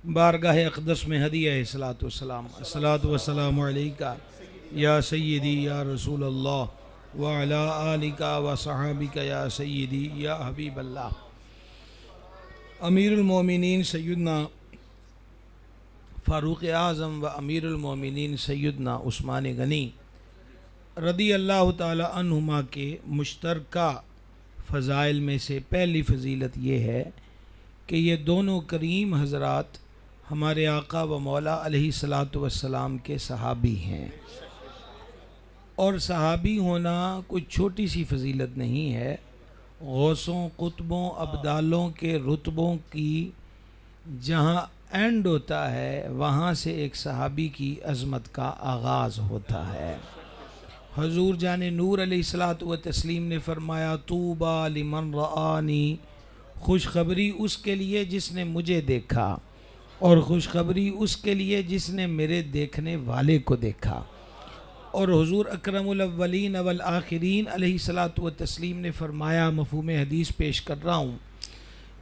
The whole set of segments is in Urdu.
بارگاہ اقدس میں ہدیہ صلاۃ والسلام الصلاۃ والسلام علیکہ یا سیدی یا رسول اللہ وعلی آلک و صحابک یا سیدی یا حبیب اللہ۔ امیر المومنین سیدنا فاروق اعظم و امیر المومنین سیدنا عثمان غنی رضی اللہ تعالی عنہما کے مشترکہ فضائل میں سے پہلی فضیلت یہ ہے کہ یہ دونوں کریم حضرات ہمارے آقا و مولا علیہ الصلاۃ والسلام کے صحابی ہیں، اور صحابی ہونا کوئی چھوٹی سی فضیلت نہیں ہے۔ غوثوں، قطبوں، ابدالوں کے رتبوں کی جہاں اینڈ ہوتا ہے وہاں سے ایک صحابی کی عظمت کا آغاز ہوتا ہے۔ حضور جان نور علیہ الصلاۃ والتسلیم نے فرمایا طوبیٰ لمن رآنی، خوشخبری اس کے لیے جس نے مجھے دیکھا، اور خوشخبری اس کے لیے جس نے میرے دیکھنے والے کو دیکھا۔ اور حضور اکرم الاولین والآخرین علیہ الصلاۃ والتسلیم نے فرمایا، مفہوم حدیث پیش کر رہا ہوں،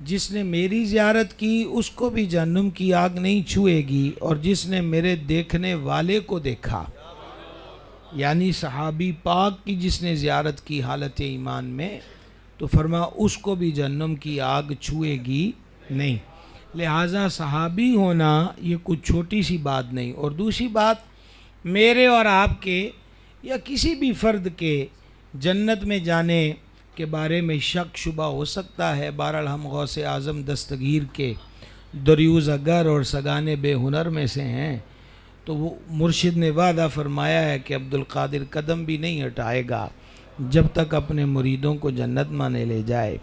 جس نے میری زیارت کی اس کو بھی جہنم کی آگ نہیں چھوئے گی، اور جس نے میرے دیکھنے والے کو دیکھا، یعنی صحابی پاک کی جس نے زیارت کی حالت ایمان میں، تو فرما اس کو بھی جہنم کی آگ چھوئے گی نہیں۔ لہٰذا صحابی ہونا یہ کچھ چھوٹی سی بات نہیں۔ اور دوسری بات، میرے اور آپ کے یا کسی بھی فرد کے جنت میں جانے کے بارے میں شک شبہ ہو سکتا ہے، بہرحال ہم غوث اعظم دستگیر کے دریوزہ گر اور سگانے بے ہنر میں سے ہیں، تو وہ مرشد نے وعدہ فرمایا ہے کہ عبدالقادر قدم بھی نہیں ہٹائے گا جب تک اپنے مریدوں کو جنت میں نہ لے جائے۔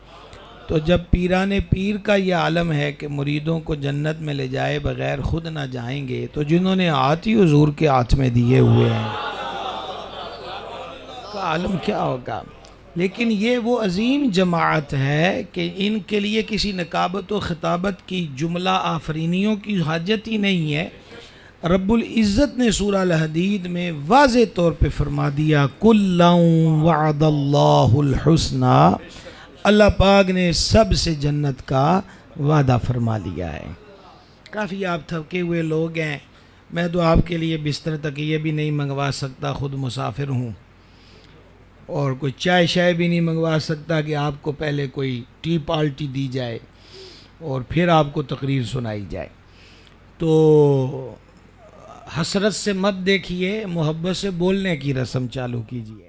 تو جب پیران پیر کا یہ عالم ہے کہ مریدوں کو جنت میں لے جائے بغیر خود نہ جائیں گے، تو جنہوں نے ہاتھ ہی حضور کے ہاتھ میں دیے ہوئے ہیں کا عالم کیا ہوگا۔ لیکن یہ وہ عظیم جماعت ہے کہ ان کے لیے کسی نکابت و خطابت کی جملہ آفرینیوں کی حاجت ہی نہیں ہے۔ رب العزت نے سورہ الحدید میں واضح طور پہ فرما دیا کُلًّا وعد اللہ الحسنى، اللہ پاک نے سب سے جنت کا وعدہ فرما لیا ہے۔ کافی آپ تھکے ہوئے لوگ ہیں، میں تو آپ کے لیے بستر تکیے بھی نہیں منگوا سکتا، خود مسافر ہوں، اور کوئی چائے شائے بھی نہیں منگوا سکتا کہ آپ کو پہلے کوئی ٹی پالٹی دی جائے اور پھر آپ کو تقریر سنائی جائے۔ تو حسرت سے مت دیکھیے، محبت سے بولنے کی رسم چالو کیجیے۔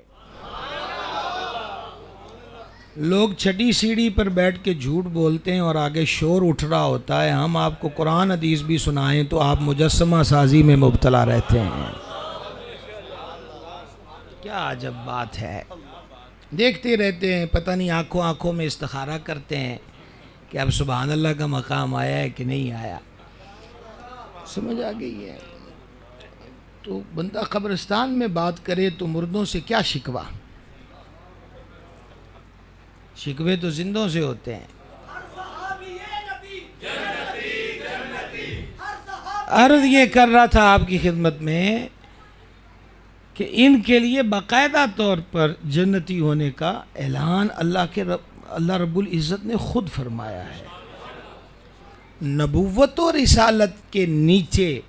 لوگ چھٹی سیڑھی پر بیٹھ کے جھوٹ بولتے ہیں اور آگے شور اٹھ رہا ہوتا ہے، ہم آپ کو قرآن حدیث بھی سنائیں تو آپ مجسمہ سازی میں مبتلا رہتے ہیں۔ کیا عجب بات ہے، دیکھتے رہتے ہیں، پتہ نہیں آنکھوں آنکھوں میں استخارہ کرتے ہیں کہ اب سبحان اللہ کا مقام آیا ہے کہ نہیں آیا۔ سمجھ آ گئی ہے؟ تو بندہ قبرستان میں بات کرے تو مردوں سے کیا شکوہ، شکوے تو زندوں سے ہوتے ہیں۔ عرض یہ کر رہا تھا آپ کی خدمت میں کہ ان کے لیے باقاعدہ طور پر جنتی ہونے کا اعلان اللہ رب العزت نے خود فرمایا ہے۔ نبوت و رسالت کے نیچے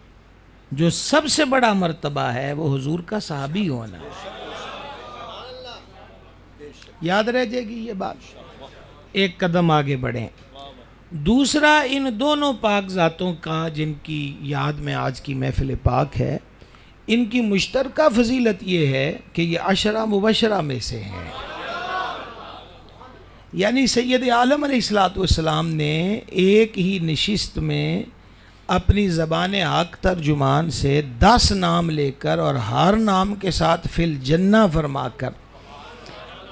جو سب سے بڑا مرتبہ ہے وہ حضور کا صحابی ہونا ہے۔ یاد رہ جائے گی یہ بات، ایک قدم آگے بڑھیں۔ دوسرا، ان دونوں پاک ذاتوں کا جن کی یاد میں آج کی محفل پاک ہے، ان کی مشترکہ فضیلت یہ ہے کہ یہ عشرہ مبشرہ میں سے ہیں۔ یعنی سید عالم علیہ السلام نے ایک ہی نشست میں اپنی زبان حق ترجمان سے 10 نام لے کر اور ہر نام کے ساتھ فی الجنہ فرما کر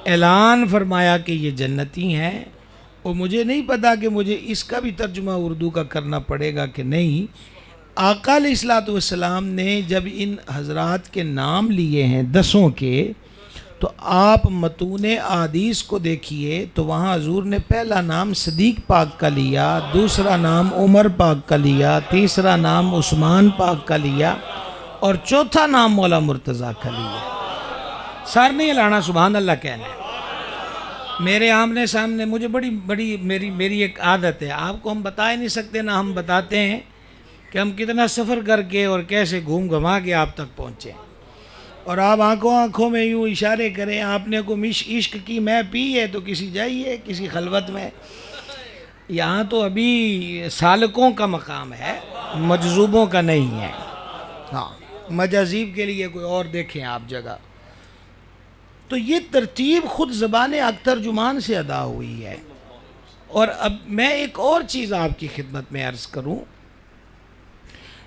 اعلان فرمایا کہ یہ جنتی ہیں۔ اور مجھے نہیں پتا کہ مجھے اس کا بھی ترجمہ اردو کا کرنا پڑے گا کہ نہیں۔ آقا علیہ السلام نے جب ان حضرات کے نام لیے ہیں 10 کے، تو آپ متون احادیث کو دیکھیے تو وہاں حضور نے پہلا نام صدیق پاک کا لیا، دوسرا نام عمر پاک کا لیا، تیسرا نام عثمان پاک کا لیا، اور چوتھا نام مولا مرتضیٰ کا لیا۔ سار نہیں لانا، سبحان اللہ کہنا ہے۔ میرے آمنے سامنے مجھے بڑی میری ایک عادت ہے، آپ کو ہم بتا ہی نہیں سکتے، نہ ہم بتاتے ہیں، کہ ہم کتنا سفر کر کے اور کیسے گھوم گھما کے آپ تک پہنچے، اور آپ آنکھوں میں یوں اشارے کریں آپ نے کو عشق کی میں پی ہے تو کسی جائیے کسی خلوت میں. یہاں تو ابھی سالکوں کا مقام ہے، مجذوبوں کا نہیں ہے. ہاں، مجاذیب کے لیے کوئی اور دیکھیں آپ جگہ. تو یہ ترتیب خود زبان اخترجمان سے ادا ہوئی ہے. اور اب میں ایک اور چیز آپ کی خدمت میں عرض کروں،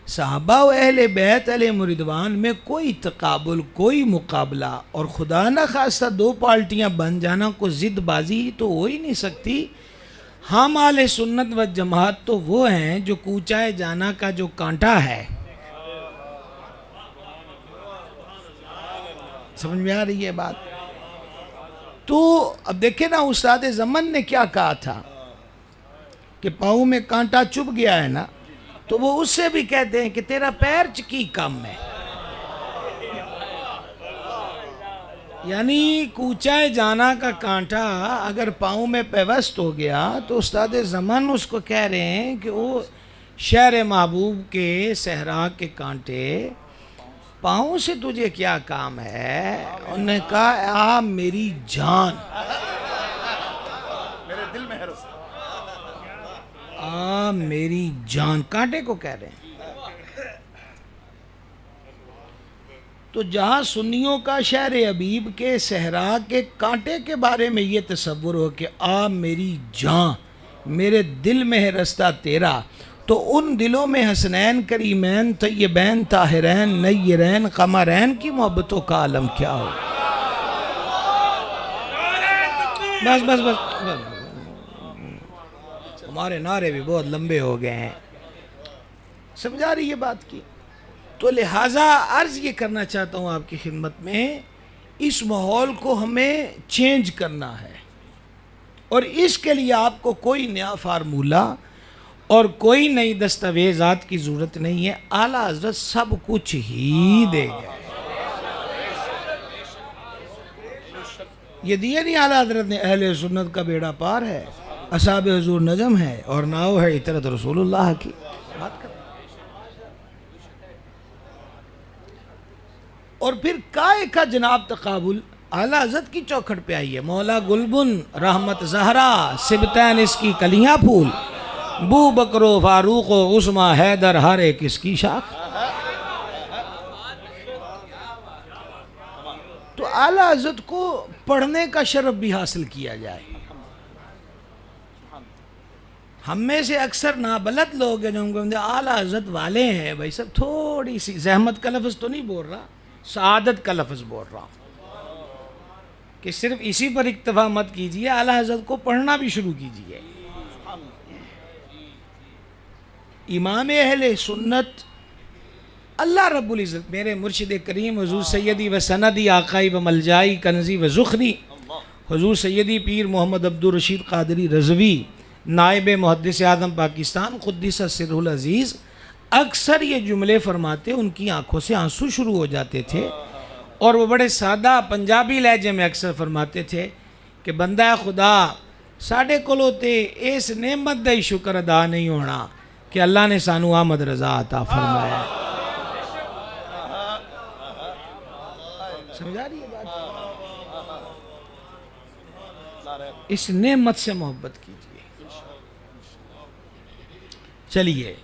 صحابہ و اہل بیت علیہم رضوان میں کوئی تقابل، کوئی مقابلہ، اور خدا نہ خواستہ دو پارٹیاں بن جانا، کو ضد بازی تو ہو ہی نہیں سکتی. ہم اہل سنت و جماعت تو وہ ہیں جو کوچائے جانا کا جو کانٹا ہے، سمجھ میں آ رہی ہے بات؟ تو اب دیکھیں نا، استاد زمن نے کیا کہا تھا کہ پاؤں میں کانٹا چبھ گیا ہے نا، تو وہ اس سے بھی کہتے ہیں کہ تیرا پیر چکی کم ہے. یعنی کوچائے جانا کا کانٹا اگر پاؤں میں پیوست ہو گیا تو استاد زمان اس کو کہہ رہے ہیں کہ وہ شہر محبوب کے صحرا کے کانٹے، پاؤں سے تجھے کیا کام ہے؟ انہوں نے کہا میری جان، میرے دل میں ہے رستہ. میری جان، کانٹے کو کہہ رہے ہیں. تو جہاں سنیوں کا شہر حبیب کے صحرا کے کانٹے کے بارے میں یہ تصور ہو کہ میری جان، میرے دل میں ہے رستہ تیرا، تو ان دلوں میں حسنین، کریمین، طیبین، طاہرین، نیرین، قمرین کی محبتوں کا عالم کیا ہو. بس بس بس، ہمارے نعرے بھی بہت لمبے ہو گئے ہیں، سمجھا رہی ہے بات کی. تو لہٰذا عرض یہ کرنا چاہتا ہوں آپ کی خدمت میں، اس ماحول کو ہمیں چینج کرنا ہے، اور اس کے لیے آپ کو کوئی نیا فارمولہ اور کوئی نئی دستاویزات کی ضرورت نہیں ہے. اعلیٰ حضرت سب کچھ ہی دے گئے. یہ دیے نہیں اعلیٰ حضرت نے، اہل سنت کا بیڑا پار ہے، اصحاب حضور نجم ہے، اور ناؤ ہے اطرت رسول اللہ کی. بات کر. اور پھر کائے کا جناب تقابل اعلیٰ حضرت کی چوکھٹ پہ آئی ہے. مولا گلبن رحمت زہرا، سبتین اس کی کلیاں پھول، بو بکر و فاروق و عثمہ حیدر ہر ایک اس کی شاخ. تو اعلیٰ حضرت کو پڑھنے کا شرف بھی حاصل کیا جائے. ہم میں سے اکثر نابلد لوگ ہیں جو ہم کہتے ہیں اعلیٰ حضرت والے ہیں. بھائی صاحب تھوڑی سی زحمت کا لفظ تو نہیں بول رہا، سعادت کا لفظ بول رہا ہوں کہ صرف اسی پر اکتفا مت کیجئے، اعلیٰ حضرت کو پڑھنا بھی شروع کیجئے. امام اہل سنت اللہ رب العزت، میرے مرشد کریم حضور سیدی و سندی آقائی و ملجائی کنزی و زخری حضور سیدی پیر محمد عبدالرشید قادری رضوی، نائب محدث اعظم پاکستان قدس سرہ العزیز، اکثر یہ جملے فرماتے، ان کی آنکھوں سے آنسو شروع ہو جاتے تھے، اور وہ بڑے سادہ پنجابی لہجے میں اکثر فرماتے تھے کہ بندہ خدا ساڑھے کولو تے اس نعمت دا ہی شکر ادا نہیں ہونا کہ اللہ نے سانو آمد رضا عطا فرمایا. سمجھا رہی ہے بات؟ اس نعمت سے محبت کیجئے. چلیے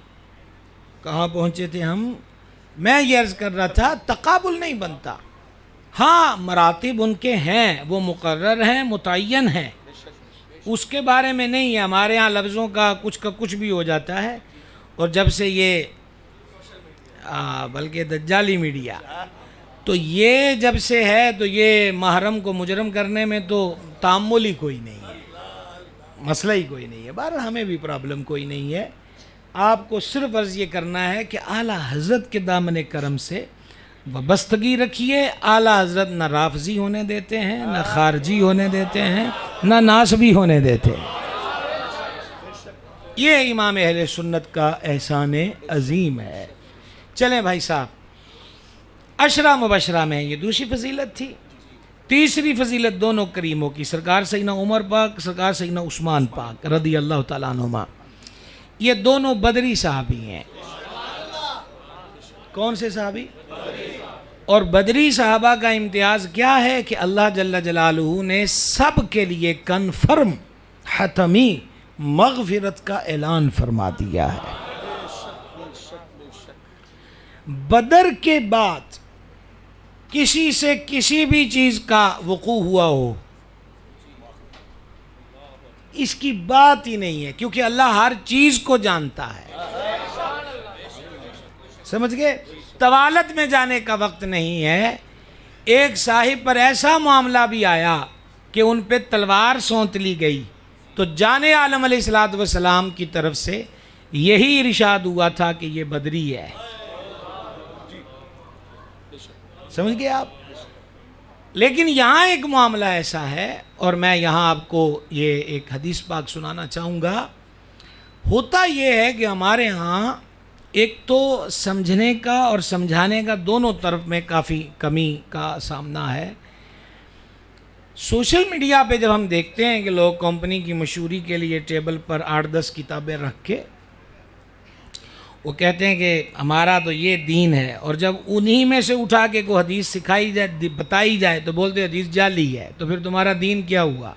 کہاں پہنچے تھے ہم؟ میں یہ عرض کر رہا تھا تقابل نہیں بنتا. ہاں مراتب ان کے ہیں، وہ مقرر ہیں، متعین ہیں، اس کے بارے میں نہیں ہے. ہمارے ہاں لفظوں کا کچھ بھی ہو جاتا ہے، اور جب سے یہ بلکہ دجالی میڈیا، تو یہ جب سے ہے تو یہ محرم کو مجرم کرنے میں تو تعامل ہی کوئی نہیں ہے، مسئلہ ہی کوئی نہیں ہے. بہرحال ہمیں بھی پرابلم کوئی نہیں ہے. آپ کو صرف عرض یہ کرنا ہے کہ اعلیٰ حضرت کے دامن کرم سے وابستگی رکھیے. اعلیٰ حضرت نہ رافضی ہونے دیتے ہیں، نہ خارجی ہونے دیتے ہیں، نہ ناسبی ہونے دیتے ہیں. یہ امام اہل سنت کا احسان عظیم ہے. چلیں بھائی صاحب، عشرہ مبشرہ میں یہ دوسری فضیلت تھی. تیسری فضیلت دونوں کریموں کی، سرکار سیدنا عمر پاک، سرکار سیدنا عثمان پاک رضی اللہ تعالیٰ عنہما. یہ دونوں بدری صحابی ہیں. کون سے صحابی؟ اور بدری صحابہ کا امتیاز کیا ہے کہ اللہ جل جلالہ نے سب کے لیے کنفرم حتمی مغفرت کا اعلان فرما دیا ہے۔ بدر کے بعد کسی سے کسی بھی چیز کا وقوع ہوا ہو، اس کی بات ہی نہیں ہے، کیونکہ اللہ ہر چیز کو جانتا ہے۔ سمجھ گئے؟ طوالت میں جانے کا وقت نہیں ہے۔ ایک صاحب پر ایسا معاملہ بھی آیا کہ ان پہ تلوار سونت لی گئی، تو جان عالم علیہ السلام کی طرف سے یہی ارشاد ہوا تھا کہ یہ بدری ہے۔ سمجھ گئے آپ؟ لیکن یہاں ایک معاملہ ایسا ہے، اور میں یہاں آپ کو یہ ایک حدیث پاک سنانا چاہوں گا۔ ہوتا یہ ہے کہ ہمارے ہاں ایک تو سمجھنے کا اور سمجھانے کا دونوں طرف میں کافی کمی کا سامنا ہے۔ سوشل میڈیا پہ جب ہم دیکھتے ہیں کہ لوگ کمپنی کی مشہوری کے لیے ٹیبل پر 8-10 کتابیں رکھ کے وہ کہتے ہیں کہ ہمارا تو یہ دین ہے، اور جب انہی میں سے اٹھا کے کوئی حدیث سکھائی جائے، بتائی جائے، تو بولتے حدیث جعلی ہے، تو پھر تمہارا دین کیا ہوا؟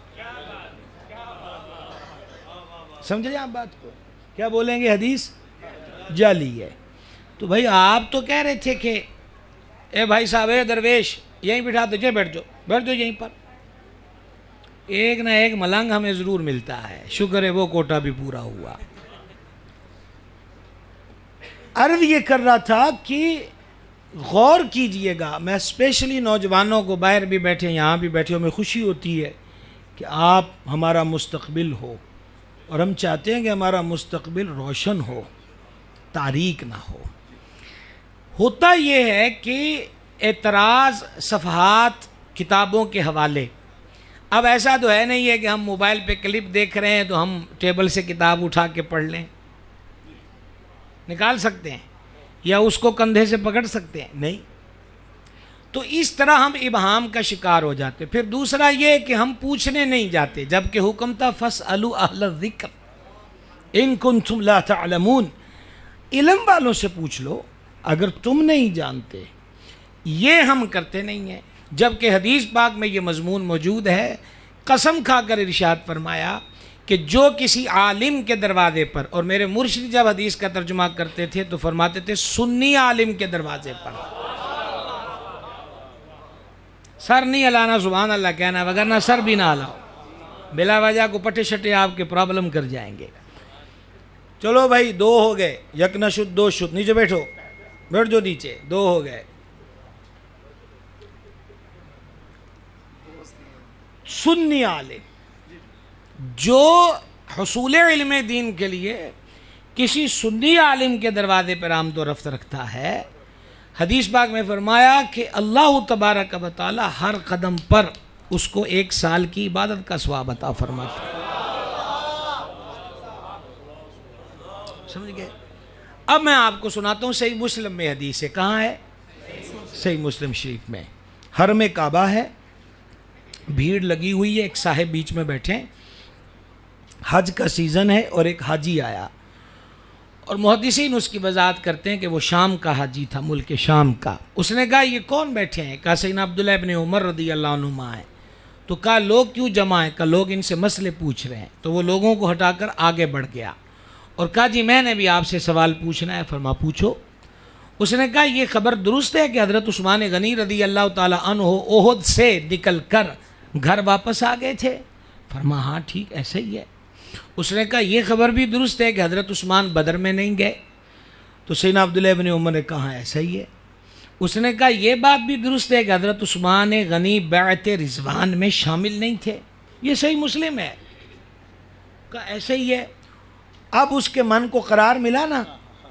سمجھ رہے ہیں آپ بات کو؟ کیا بولیں گے؟ حدیث جعلی ہے۔ تو بھائی آپ تو کہہ رہے تھے کہ اے بھائی صاحب، اے درویش، یہیں بٹھا دو، جے بیٹھ جاؤ یہیں پر۔ ایک نہ ایک ملنگ ہمیں ضرور ملتا ہے، شکر ہے وہ کوٹا بھی پورا ہوا۔ عرض یہ کر رہا تھا کہ غور کیجئے گا، میں اسپیشلی نوجوانوں کو، باہر بھی بیٹھے یہاں بھی بیٹھے، ہمیں خوشی ہوتی ہے کہ آپ ہمارا مستقبل ہو، اور ہم چاہتے ہیں کہ ہمارا مستقبل روشن ہو، تاریک نہ ہو۔ ہوتا یہ ہے کہ اعتراض صفحات کتابوں کے حوالے، اب ایسا تو ہے نہیں ہے کہ ہم موبائل پہ کلپ دیکھ رہے ہیں تو ہم ٹیبل سے کتاب اٹھا کے پڑھ لیں، نکال سکتے ہیں، یا اس کو کندھے سے پکڑ سکتے ہیں، نہیں۔ تو اس طرح ہم ابہام کا شکار ہو جاتے۔ پھر دوسرا یہ کہ ہم پوچھنے نہیں جاتے، جبکہ حکم تھا فَاسْأَلُوا أَهْلَ الذِّكْرِ إِن كُنتُمْ لَا تَعْلَمُونَ، علم والوں سے پوچھ لو اگر تم نہیں جانتے۔ یہ ہم کرتے نہیں ہیں، جبکہ حدیث پاک میں یہ مضمون موجود ہے۔ قسم کھا کر ارشاد فرمایا کہ جو کسی عالم کے دروازے پر، اور میرے مرشد جب حدیث کا ترجمہ کرتے تھے تو فرماتے تھے سنی عالم کے دروازے پر، سر نہیں ہلانا، سبحان اللہ کہنا، وگرنہ سر بھی نہ ہلاؤ، بلا وجہ کو پٹے شٹے آپ کے پرابلم کر جائیں گے۔ چلو بھائی، 2 ہو گئے، یک نہ شد 2 شد، نیچے بیٹھو، بیٹھ جو نیچے، 2 ہو گئے۔ سنی عالم جو حصول علم دین کے لیے کسی سنی عالم کے دروازے پر آمد و رفت رکھتا ہے، حدیث پاک میں فرمایا کہ اللہ تبارک و تعالی ہر قدم پر اس کو 1 سال کی عبادت کا ثواب عطا فرماتا ہے۔ سمجھ گئے؟ اب میں آپ کو سناتا ہوں، صحیح مسلم میں حدیث ہے، کہاں ہے؟ صحیح مسلم شریف میں۔ حرم کعبہ ہے، بھیڑ لگی ہوئی ہے، ایک صاحب بیچ میں بیٹھے ہیں، حج کا سیزن ہے، اور ایک حاجی آیا، اور محدثین اس کی وضاحت کرتے ہیں کہ وہ شام کا حاجی تھا، ملک شام کا۔ اس نے کہا یہ کون بیٹھے ہیں؟ کہا سیدنا عبداللہ ابن عمر رضی اللہ عنہما ہیں۔ تو کہا لوگ کیوں جمع ہیں؟ کہا لوگ ان سے مسئلے پوچھ رہے ہیں۔ تو وہ لوگوں کو ہٹا کر آگے بڑھ گیا اور کہا جی میں نے بھی آپ سے سوال پوچھنا ہے۔ فرما پوچھو۔ اس نے کہا یہ خبر درست ہے کہ حضرت عثمان غنی رضی اللہ تعالی عنہ احد سے نکل کر گھر واپس آ گئے تھے؟ فرما ہاں ٹھیک ایسا ہی ہے۔ اس نے کہا یہ خبر بھی درست ہے کہ حضرت عثمان بدر میں نہیں گئے؟ تو سیدنا عبداللہ ابن عمر نے کہا ایسا ہی ہے۔ اس نے کہا یہ بات بھی درست ہے کہ حضرت عثمان غنی بیعت رضوان میں شامل نہیں تھے؟ یہ صحیح مسلم ہے۔ کہا ایسا ہی ہے۔ اب اس کے من کو قرار ملا نا،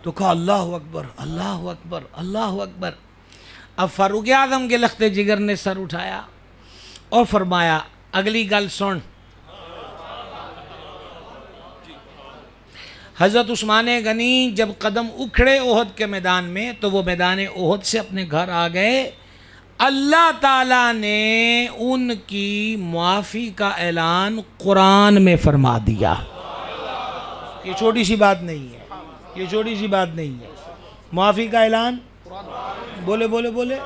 تو کہا اللہ اکبر اللہ اکبر اللہ اکبر۔ اب فاروق اعظم کے لخت جگر نے سر اٹھایا اور فرمایا اگلی گل سن، حضرت عثمان غنی جب قدم اکھڑے احد کے میدان میں تو وہ میدان احد سے اپنے گھر آ گئے۔ اللہ تعالیٰ نے ان کی معافی کا اعلان قرآن میں فرما دیا۔ یہ چھوٹی سی بات نہیں ہے، یہ چھوٹی سی بات نہیں ہے۔ معافی کا اعلان بولے بولے بولے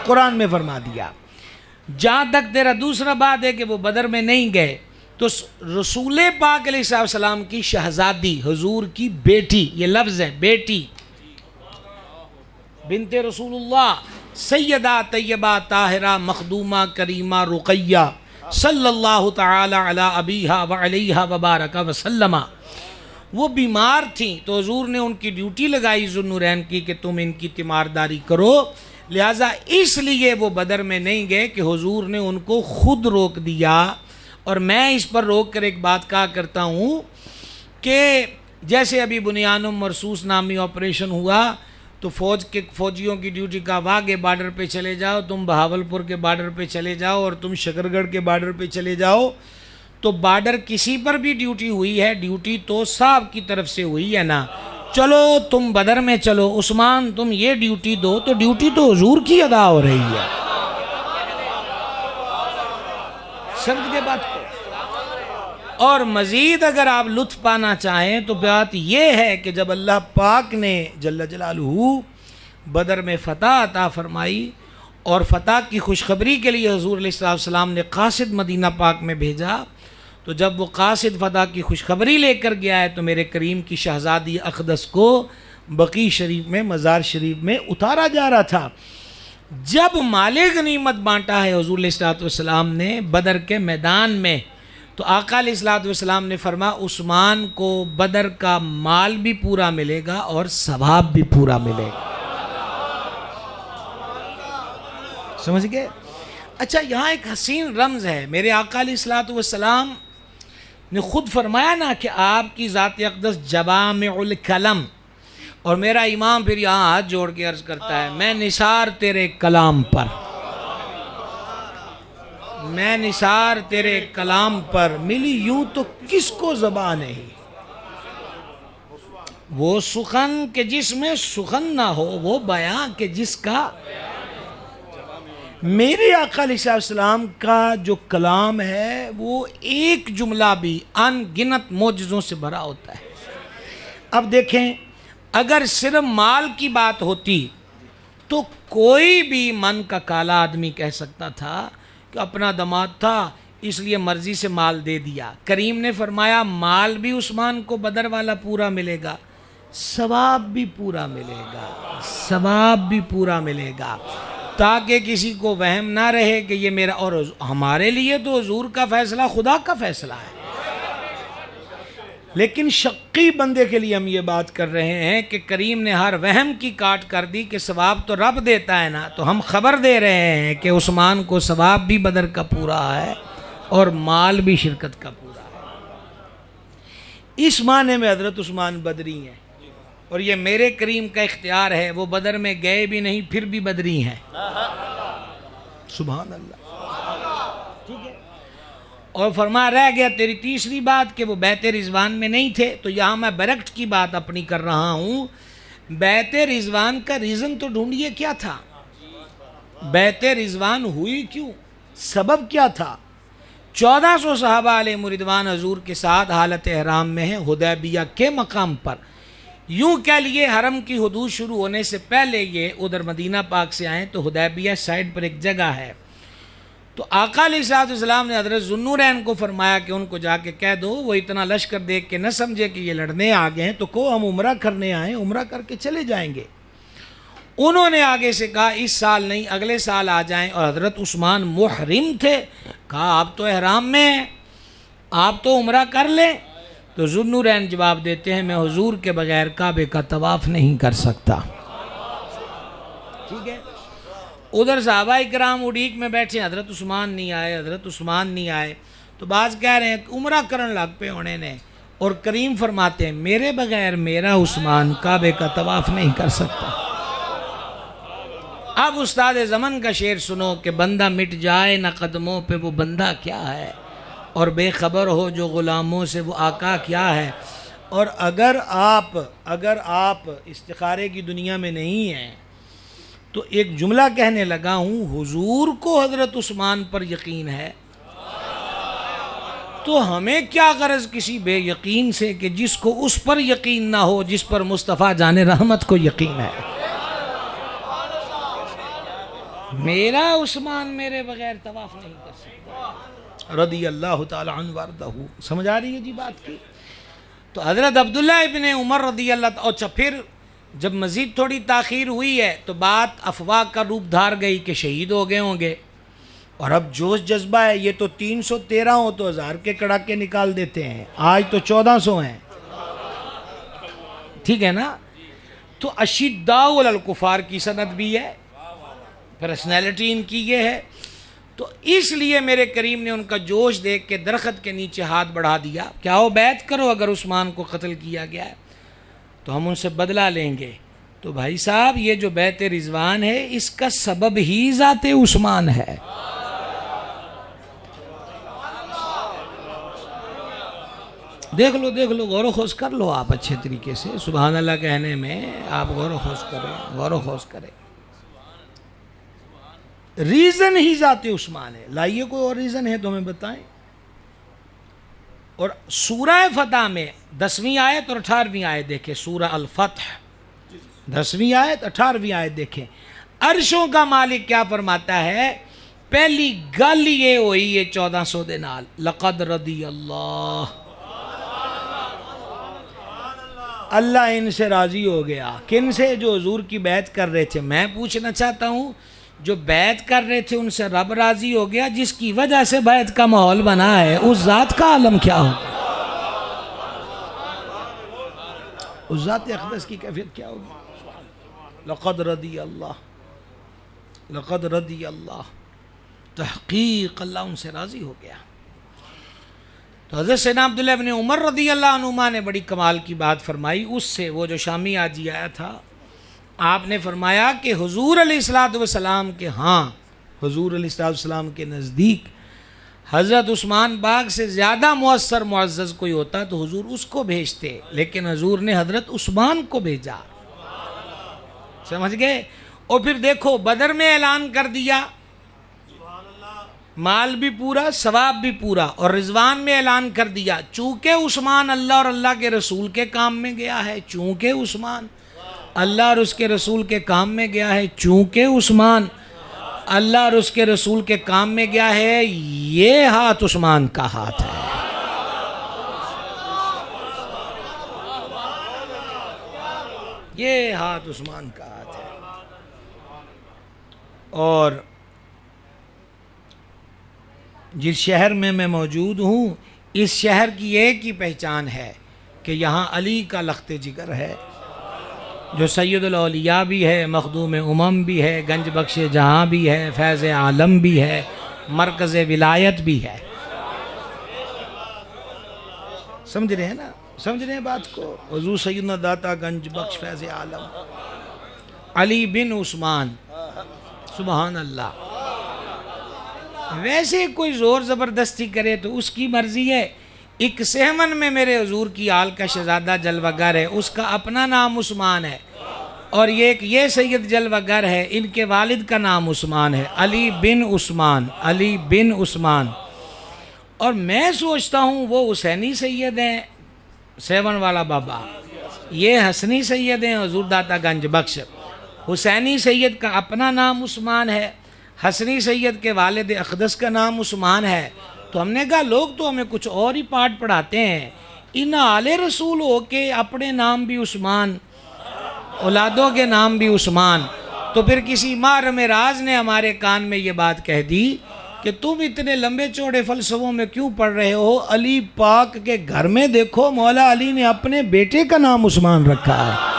قرآن میں فرما دیا۔ جہاں تک تیرا دوسرا بات ہے کہ وہ بدر میں نہیں گئے، تو رسول پاک علیہ السلام کی شہزادی، حضور کی بیٹی، یہ لفظ ہے بیٹی، بنت رسول اللہ سیدہ طیبہ طاہرہ مخدومہ کریمہ رقیہ صلی اللہ تعالی علی ابیہا وعلیہا وبارک وسلم، وہ بیمار تھیں تو حضور نے ان کی ڈیوٹی لگائی ذوالنورین کی کہ تم ان کی تیمارداری کرو، لہٰذا اس لیے وہ بدر میں نہیں گئے کہ حضور نے ان کو خود روک دیا۔ اور میں اس پر روک کر ایک بات کہا کرتا ہوں کہ جیسے ابھی بنیانم مرصوص نامی آپریشن ہوا تو فوجیوں کی ڈیوٹی کا واگے بارڈر پہ چلے جاؤ، تم بہاولپور کے بارڈر پہ چلے جاؤ، اور تم شکرگڑھ کے بارڈر پہ چلے جاؤ، تو بارڈر کسی پر بھی ڈیوٹی ہوئی ہے، ڈیوٹی تو صاحب کی طرف سے ہوئی ہے نا۔ چلو تم بدر میں چلو، عثمان تم یہ ڈیوٹی دو، تو ڈیوٹی تو حضور کی ادا ہو رہی ہے۔ سمجھ گئے بات کو؟ اور مزید اگر آپ لطف پانا چاہیں تو بات یہ ہے کہ جب اللہ پاک نے جل جلالہ بدر میں فتح عطا فرمائی اور فتح کی خوشخبری کے لیے حضور علیہ السلام نے قاصد مدینہ پاک میں بھیجا، تو جب وہ قاصد فتح کی خوشخبری لے کر گیا ہے تو میرے کریم کی شہزادی اقدس کو بقیع شریف میں، مزار شریف میں اتارا جا رہا تھا۔ جب مال غنیمت بانٹا ہے حضور علیہ السلام نے بدر کے میدان میں، تو آقا علیہ السلام نے فرمایا عثمان کو بدر کا مال بھی پورا ملے گا اور ثواب بھی پورا ملے گا۔ سمجھ گئے؟ اچھا، یہاں ایک حسین رمز ہے، میرے آقا علیہ السلام نے خود فرمایا نا کہ آپ کی ذات اقدس جوامع الکلم، اور میرا امام پھر یہاں ہاتھ جوڑ کے عرض کرتا ہے میں نثار تیرے کلام پر، میں نثار تیرے کلام پر، ملی یوں تو کس کو زبان نہیں، وہ سخن کہ جس میں سخن نہ ہو، وہ بیان کہ جس کا، میرے آقا علیہ السلام کا جو کلام ہے وہ ایک جملہ بھی ان گنت معجزوں سے بھرا ہوتا ہے۔ اب دیکھیں، اگر صرف مال کی بات ہوتی تو کوئی بھی من کا کالا آدمی کہہ سکتا تھا کہ اپنا داماد تھا اس لیے مرضی سے مال دے دیا۔ کریم نے فرمایا مال بھی عثمان کو بدر والا پورا ملے گا، ثواب بھی پورا ملے گا، ثواب بھی پورا ملے گا، تاکہ کسی کو وہم نہ رہے کہ یہ میرا، اور ہمارے لیے تو حضور کا فیصلہ خدا کا فیصلہ ہے، لیکن شقی بندے کے لیے ہم یہ بات کر رہے ہیں کہ کریم نے ہر وہم کی کاٹ کر دی کہ ثواب تو رب دیتا ہے نا، تو ہم خبر دے رہے ہیں کہ عثمان کو ثواب بھی بدر کا پورا ہے اور مال بھی شرکت کا پورا ہے۔ اس معنی میں حضرت عثمان بدری ہیں، اور یہ میرے کریم کا اختیار ہے، وہ بدر میں گئے بھی نہیں پھر بھی بدری ہیں۔ سبحان اللہ، ٹھیک ہے۔ اور فرما رہ گیا تیری تیسری بات کہ وہ بیت رضوان میں نہیں تھے، تو یہاں میں برکت کی بات اپنی کر رہا ہوں۔ بیت رضوان کا ریزن تو ڈھونڈیے کیا تھا، بیت رضوان ہوئی کیوں، سبب کیا تھا؟ 1400 صحابہ علیہ رضوان حضور کے ساتھ حالت احرام میں ہیں حدیبیہ کے مقام پر، یوں کہہ لیے حرم کی حدود شروع ہونے سے پہلے یہ ادھر مدینہ پاک سے آئیں تو حدیبیہ سائڈ پر ایک جگہ ہے، تو آقا علیہ السلام نے حضرت ذوالنورین کو فرمایا کہ ان کو جا کے کہہ دو وہ اتنا لشکر دیکھ کے نہ سمجھے کہ یہ لڑنے آ گئے ہیں، تو کو ہم عمرہ کرنے آئیں، عمرہ کر کے چلے جائیں گے۔ انہوں نے آگے سے کہا اس سال نہیں اگلے سال آ جائیں، اور حضرت عثمان محرم تھے، کہا آپ تو احرام میں ہیں، آپ تو عمرہ کر لیں۔ تو ذوالنورین جواب دیتے ہیں میں حضور کے بغیر کعبے کا طواف نہیں کر سکتا، ٹھیک ہے۔ ادھر صحابہ کرام اڈیک میں بیٹھے، حضرت عثمان نہیں آئے، حضرت عثمان نہیں آئے، تو بعض کہہ رہے ہیں عمرہ کرن لگ پہ ہونے نے، اور کریم فرماتے ہیں میرے بغیر میرا عثمان کعبے کا طواف نہیں کر سکتا۔ اب استاد زمن کا شعر سنو کہ بندہ مٹ جائے نہ قدموں پہ وہ بندہ کیا ہے، اور بے خبر ہو جو غلاموں سے وہ آقا کیا ہے۔ اور اگر آپ استخارے کی دنیا میں نہیں ہیں تو ایک جملہ کہنے لگا ہوں، حضور کو حضرت عثمان پر یقین ہے تو ہمیں کیا غرض کسی بے یقین سے کہ جس کو اس پر یقین نہ ہو جس پر مصطفیٰ جان رحمت کو یقین ہے۔ میرا عثمان میرے بغیر طواف نہیں کر سکتا، رضی اللہ تعالی عنہ وارضہ۔ سمجھ آ رہی ہے جی بات کی؟ تو حضرت عبداللہ ابن عمر رضی اللہ تعالی، اچھا پھر جب مزید تھوڑی تاخیر ہوئی ہے تو بات افواہ کا روپ دھار گئی کہ شہید ہو گئے ہوں گے، اور اب جوش جذبہ ہے، یہ تو 313 ہو تو 1000 کے کڑاکے نکال دیتے ہیں، آج تو 1400 ہیں، ٹھیک ہے نا؟ تو اشداء علی الکفار کی سند بھی ہے، پرسنالٹی ان کی یہ ہے، تو اس لیے میرے کریم نے ان کا جوش دیکھ کے درخت کے نیچے ہاتھ بڑھا دیا، کیا ہو بیعت کرو، اگر عثمان کو قتل کیا گیا ہے تو ہم ان سے بدلہ لیں گے۔ تو بھائی صاحب یہ جو بیعت رضوان ہے اس کا سبب ہی ذات عثمان ہے۔ دیکھ لو غور و خوض کر لو آپ اچھے طریقے سے، سبحان اللہ کہنے میں آپ غور و خوض کریں، ریزن ہی ذات عثمان ہے۔ لائیے کوئی اور ریزن ہے تو ہمیں بتائیں۔ اور سورہ فتح میں 10ویں آیت اور 18ویں آیت دیکھیں، سورہ الفتح 10ویں آیت 18ویں آیت دیکھیں، عرشوں کا مالک کیا فرماتا ہے؟ پہلی گل یہ ہوئی ہے 1400 دے نال، لقد رضی اللہ، اللہ ان سے راضی ہو گیا۔ کن سے؟ جو حضور کی بیعت کر رہے تھے۔ میں پوچھنا چاہتا ہوں، جو بیعت کر رہے تھے ان سے رب راضی ہو گیا، جس کی وجہ سے بیعت کا ماحول بنا ہے، اس ذات کا عالم کیا ہوگا؟ اس ذات اقدس کی کیفیت کیا ہوگی؟ لقد رضی اللہ، تحقیق اللہ ان سے راضی ہو گیا۔ تو حضرت سیدنا عبداللہ ابن عمر رضی اللہ عنہما نے بڑی کمال کی بات فرمائی، اس سے وہ جو شامی آجی آیا تھا، آپ نے فرمایا کہ حضور علیہ السلام کے ہاں، حضور علیہ السلام کے نزدیک حضرت عثمان باغ سے زیادہ مؤثر معزز کوئی ہوتا تو حضور اس کو بھیجتے، لیکن حضور نے حضرت عثمان کو بھیجا۔ سمجھ گئے؟ اور پھر دیکھو بدر میں اعلان کر دیا، مال بھی پورا، ثواب بھی پورا، اور رضوان میں اعلان کر دیا، چونکہ عثمان اللہ اور اللہ کے رسول کے کام میں گیا ہے، چونکہ عثمان اللہ اور اس کے رسول کے کام میں گیا ہے، چونکہ عثمان اللہ اور اس کے رسول کے کام میں گیا ہے، یہ ہاتھ عثمان کا ہاتھ ہے۔ یہ ہاتھ عثمان کا ہاتھ ہے۔ اور جس شہر میں میں موجود ہوں، اس شہر کی ایک ہی پہچان ہے کہ یہاں علی کا لخت جگر ہے، جو سید الاولیاء بھی ہے، مخدوم امم بھی ہے، گنج بخش جہاں بھی ہے، فیض عالم بھی ہے، مرکز ولایت بھی ہے۔ سمجھ رہے ہیں نا؟ سمجھ رہے ہیں بات کو؟ حضور سیدنا داتا گنج بخش فیض عالم علی بن عثمان، سبحان اللہ۔ ویسے کوئی زور زبردستی کرے تو اس کی مرضی ہے۔ 61 میں میرے حضور کی آل کا شہزادہ جلوہ گر ہے، اس کا اپنا نام عثمان ہے، اور یہ سید جلوہ گر ہے، ان کے والد کا نام عثمان ہے، علی بن عثمان۔ اور میں سوچتا ہوں وہ حسینی سید ہیں، 7 والا بابا، یہ حسنی سید ہیں، حضور داتا گنج بخش۔ حسینی سید کا اپنا نام عثمان ہے، حسنی سید کے والد اقدس کا نام عثمان ہے۔ تو ہم نے کہا لوگ تو ہمیں کچھ اور ہی پاٹ پڑھاتے ہیں، ان آل رسول ہو کے اپنے نام بھی عثمان، اولادوں کے نام بھی عثمان۔ تو پھر کسی محرم راز نے ہمارے کان میں یہ بات کہہ دی کہ تم اتنے لمبے چوڑے فلسفوں میں کیوں پڑھ رہے ہو؟ علی پاک کے گھر میں دیکھو، مولا علی نے اپنے بیٹے کا نام عثمان رکھا ہے۔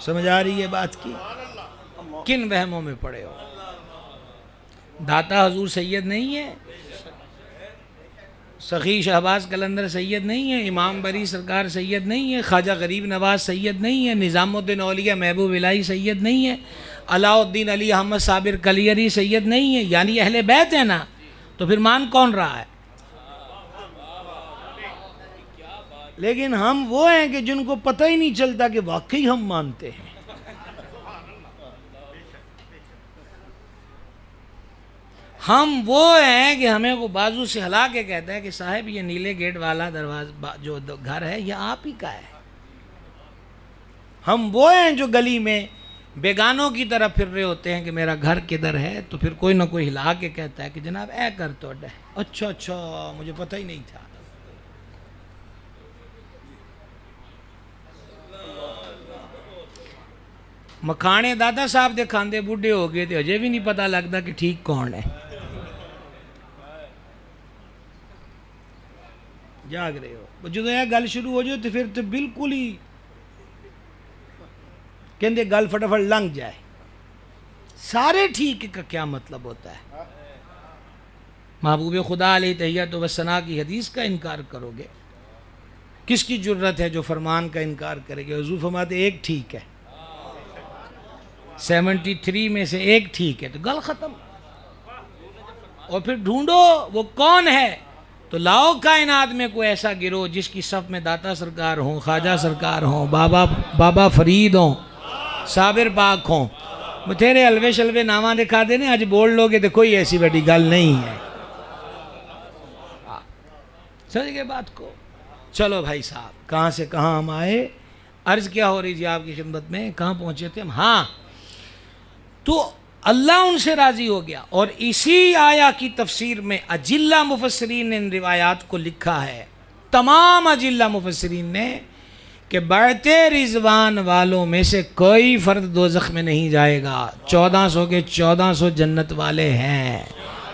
سمجھ آ رہی ہے بات کی؟ کن وہموں میں پڑے ہو؟ داتا حضور سید نہیں ہے، سخی شہباز قلندر سید نہیں ہے، امام بری سرکار سید نہیں ہے، خواجہ غریب نواز سید نہیں ہے، نظام الدین اولیاء محبوب الہی سید نہیں ہے، علاء الدین علی احمد صابر کلیری سید نہیں ہے، یعنی اہل بیت ہے نا، تو پھر مان کون رہا ہے؟ لیکن ہم وہ ہیں کہ جن کو پتہ ہی نہیں چلتا کہ واقعی ہم مانتے ہیں۔ ہم وہ ہیں کہ ہمیں وہ بازو سے ہلا کے کہتا ہے کہ صاحب یہ نیلے گیٹ والا دروازہ جو گھر ہے یہ آپ ہی کا ہے. ہم وہ ہیں جو گلی میں بیگانوں کی طرح پھر رہے ہوتے ہیں کہ میرا گھر کدھر ہے، تو پھر کوئی نہ کوئی ہلا کے کہتا ہے کہ جناب اے گھر تو ہے. اچھا مجھے پتہ ہی نہیں تھا. مکھانے دادا صاحب دے کھاندے بڈھے ہو گئے تھے، اجے بھی نہیں پتہ لگتا کہ ٹھیک کون ہے. جاگ رہے ہو جدو یہ گل شروع ہو جائے تو پھر تو بالکل ہی کہندے گل فٹافٹ لنگ جائے. سارے ٹھیک کا کیا مطلب ہوتا ہے؟ محبوب خدا علیہ تحیت و ثنا کی حدیث کا انکار کرو گے؟ کس کی جرت ہے جو فرمان کا انکار کرے گے؟ حضور فرماتے ایک ٹھیک ہے، 73 میں سے ایک ٹھیک ہے، تو گل ختم. اور پھر ڈھونڈو وہ کون ہے، تو لاؤ کائنات میں کوئی ایسا گروہ جس کی صف میں داتا سرکار ہوں، خواجہ سرکار ہوں، بابا فرید ہوں، صابر پاک ہوں. بتھیرے الوے شلوے نامہ دکھا دینے، آج بول لو گے تو کوئی ایسی بڑی گل نہیں ہے. سمجھ گئے بات کو؟ چلو بھائی صاحب، کہاں سے کہاں ہم آئے؟ عرض کیا ہو رہی تھی آپ کی خدمت میں؟ کہاں پہنچے تھے ہم؟ ہاں، تو اللہ ان سے راضی ہو گیا. اور اسی آیا کی تفسیر میں اجلہ مفسرین نے ان روایات کو لکھا ہے، تمام اجلہ مفسرین نے، کہ بیعت رضوان والوں میں سے کوئی فرد دوزخ میں نہیں جائے گا. 1400 کے 1400 جنت والے ہیں،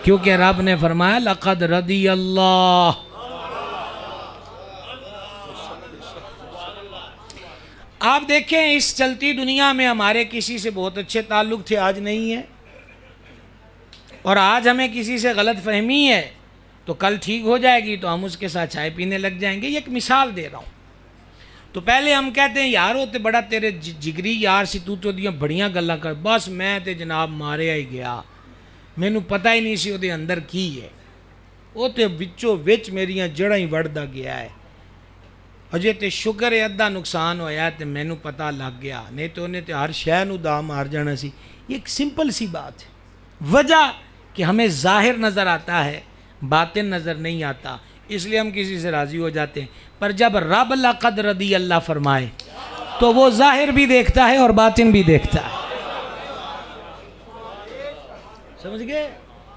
کیونکہ رب نے فرمایا لقد رضی اللہ. آپ دیکھیں اس چلتی دنیا میں ہمارے کسی سے بہت اچھے تعلق تھے، آج نہیں ہے. اور آج ہمیں کسی سے غلط فہمی ہے تو کل ٹھیک ہو جائے گی تو ہم اس کے ساتھ چائے پینے لگ جائیں گے. یہ ایک مثال دے رہا ہوں. تو پہلے ہم کہتے ہیں یار وہ تے بڑا تیرے جگری یار سی، تو دیاں بڑیاں گلاں کر، بس میں تے جناب ماریا ہی گیا، مینوں پتہ ہی نہیں سی وہ دے اندر کی ہے، وہ تے وچوں وچ میریاں جڑاں ہی وڑدا گیا ہے. اجے تے شکر ہے ادھا نقصان ہویا تے مینوں پتہ لگ گیا، نہیں تو انہیں تے ہر شے نوں دا مار جانا سی. یہ ایک سمپل سی بات ہے. وجہ کہ ہمیں ظاہر نظر آتا ہے، باطن نظر نہیں آتا، اس لیے ہم کسی سے راضی ہو جاتے ہیں. پر جب رب لقد رضی اللہ فرمائے تو وہ ظاہر بھی دیکھتا ہے اور باطن بھی دیکھتا ہے. سمجھ گئے؟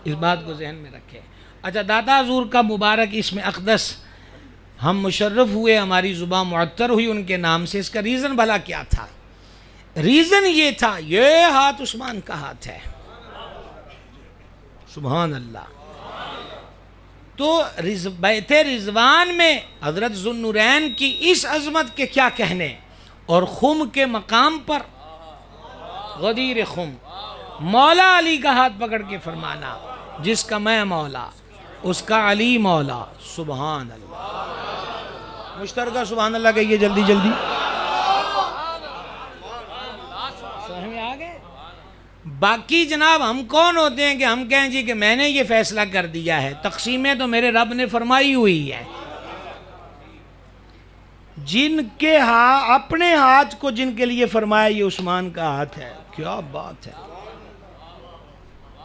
اس بات کو ذہن میں رکھیں. اچھا، داتا حضور کا مبارک اسم اقدس ہم مشرف ہوئے، ہماری زبان معطر ہوئی ان کے نام سے. اس کا ریزن بھلا کیا تھا؟ ریزن یہ تھا، یہ ہاتھ عثمان کا ہاتھ ہے. سبحان اللہ. تو بیعت رضوان میں حضرت ذوالنورین کی اس عظمت کے کیا کہنے، اور خم کے مقام پر غدیر خم، مولا علی کا ہاتھ پکڑ کے فرمانا جس کا میں مولا اس کا علی مولا. سبحان اللہ. مشترکہ سبحان اللہ کہیے جلدی جلدی. سمجھ میں آ گئے؟ باقی جناب ہم کون ہوتے ہیں کہ ہم کہیں جی کہ میں نے یہ فیصلہ کر دیا ہے؟ تقسیمیں تو میرے رب نے فرمائی ہوئی ہے. جن کے اپنے ہاتھ کو جن کے لیے فرمایا یہ عثمان کا ہاتھ ہے. کیا بات ہے.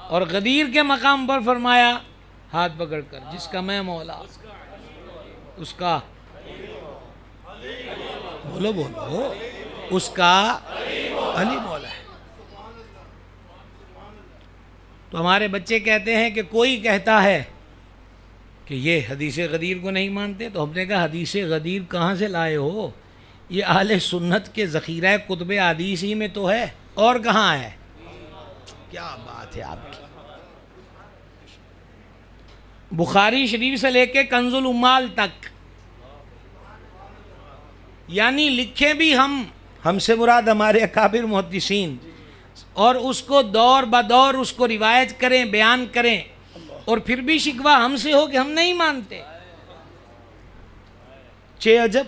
اور غدیر کے مقام پر فرمایا ہاتھ پکڑ کر جس کا میں مولا اس کا، بولو بولو، اس کا علی مولا ہے. تو ہمارے بچے کہتے ہیں کہ کوئی کہتا ہے کہ یہ حدیث غدیر کو نہیں مانتے، تو ہم نے کہا حدیث غدیر کہاں سے لائے ہو؟ یہ اہل سنت کے ذخیرہ کتب حدیث ہی میں تو ہے، اور کہاں ہے؟ کیا بات ہے آپ کی. بخاری شریف سے لے کے کنز الامال تک، یعنی لکھے بھی ہم سے مراد ہمارے اکابر محدثین، اور اس کو دور بدور اس کو روایت کریں، بیان کریں، اور پھر بھی شکوہ ہم سے ہو کہ ہم نہیں مانتے. چھ عجب.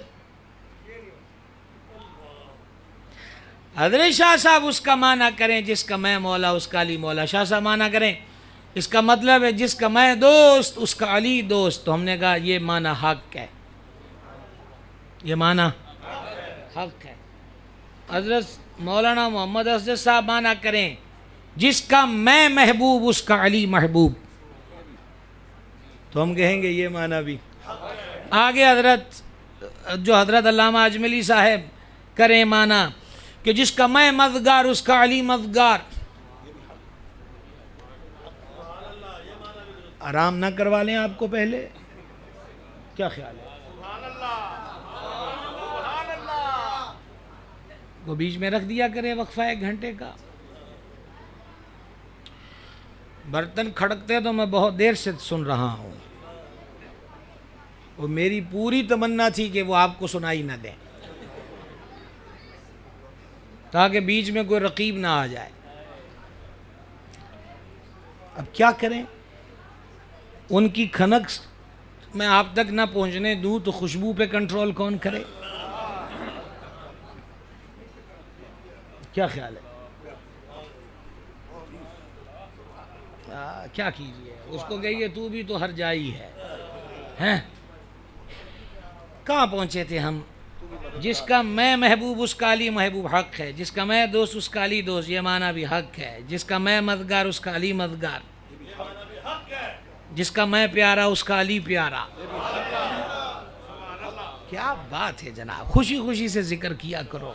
حضرت شاہ صاحب اس کا معنی کریں جس کا میں مولا اس کا علی مولا. شاہ صاحب معنی کریں اس کا مطلب ہے جس کا میں دوست اس کا علی دوست. تو ہم نے کہا یہ معنی حق ہے، یہ معنی حق ہے. حضرت مولانا محمد اسد صاحب معنی کریں جس کا میں محبوب اس کا علی محبوب. تو ہم کہیں گے یہ معنی بھی آگے حضرت علامہ اجملی صاحب کریں معنی کہ جس کا میں مددگار اس کا علی مددگار. آرام نہ کروا لیں آپ کو پہلے؟ کیا خیال ہے؟ وہ بیچ میں رکھ دیا کرے وقفہ 1 گھنٹے کا. برتن کھڑکتے تو میں بہت دیر سے سن رہا ہوں. وہ میری پوری تمنا تھی کہ وہ آپ کو سنائی نہ دیں تاکہ بیچ میں کوئی رقیب نہ آ جائے. اب کیا کریں؟ ان کی کھنک میں آپ تک نہ پہنچنے دوں تو خوشبو پہ کنٹرول کون کرے؟ کیا خیال ہے؟ کیا کیجئے؟ اس کو کہیے تو بھی تو ہر جائی ہے. کہاں پہنچے تھے ہم؟ جس کا میں محبوب اس کا علی محبوب حق ہے، جس کا میں دوست اس کا علی دوست، یہ معنی بھی حق ہے. جس کا میں مددگار اس کا علی مددگار، جس کا میں پیارا اس کا علی پیارا. کیا بات ہے جناب، خوشی خوشی سے ذکر کیا کرو.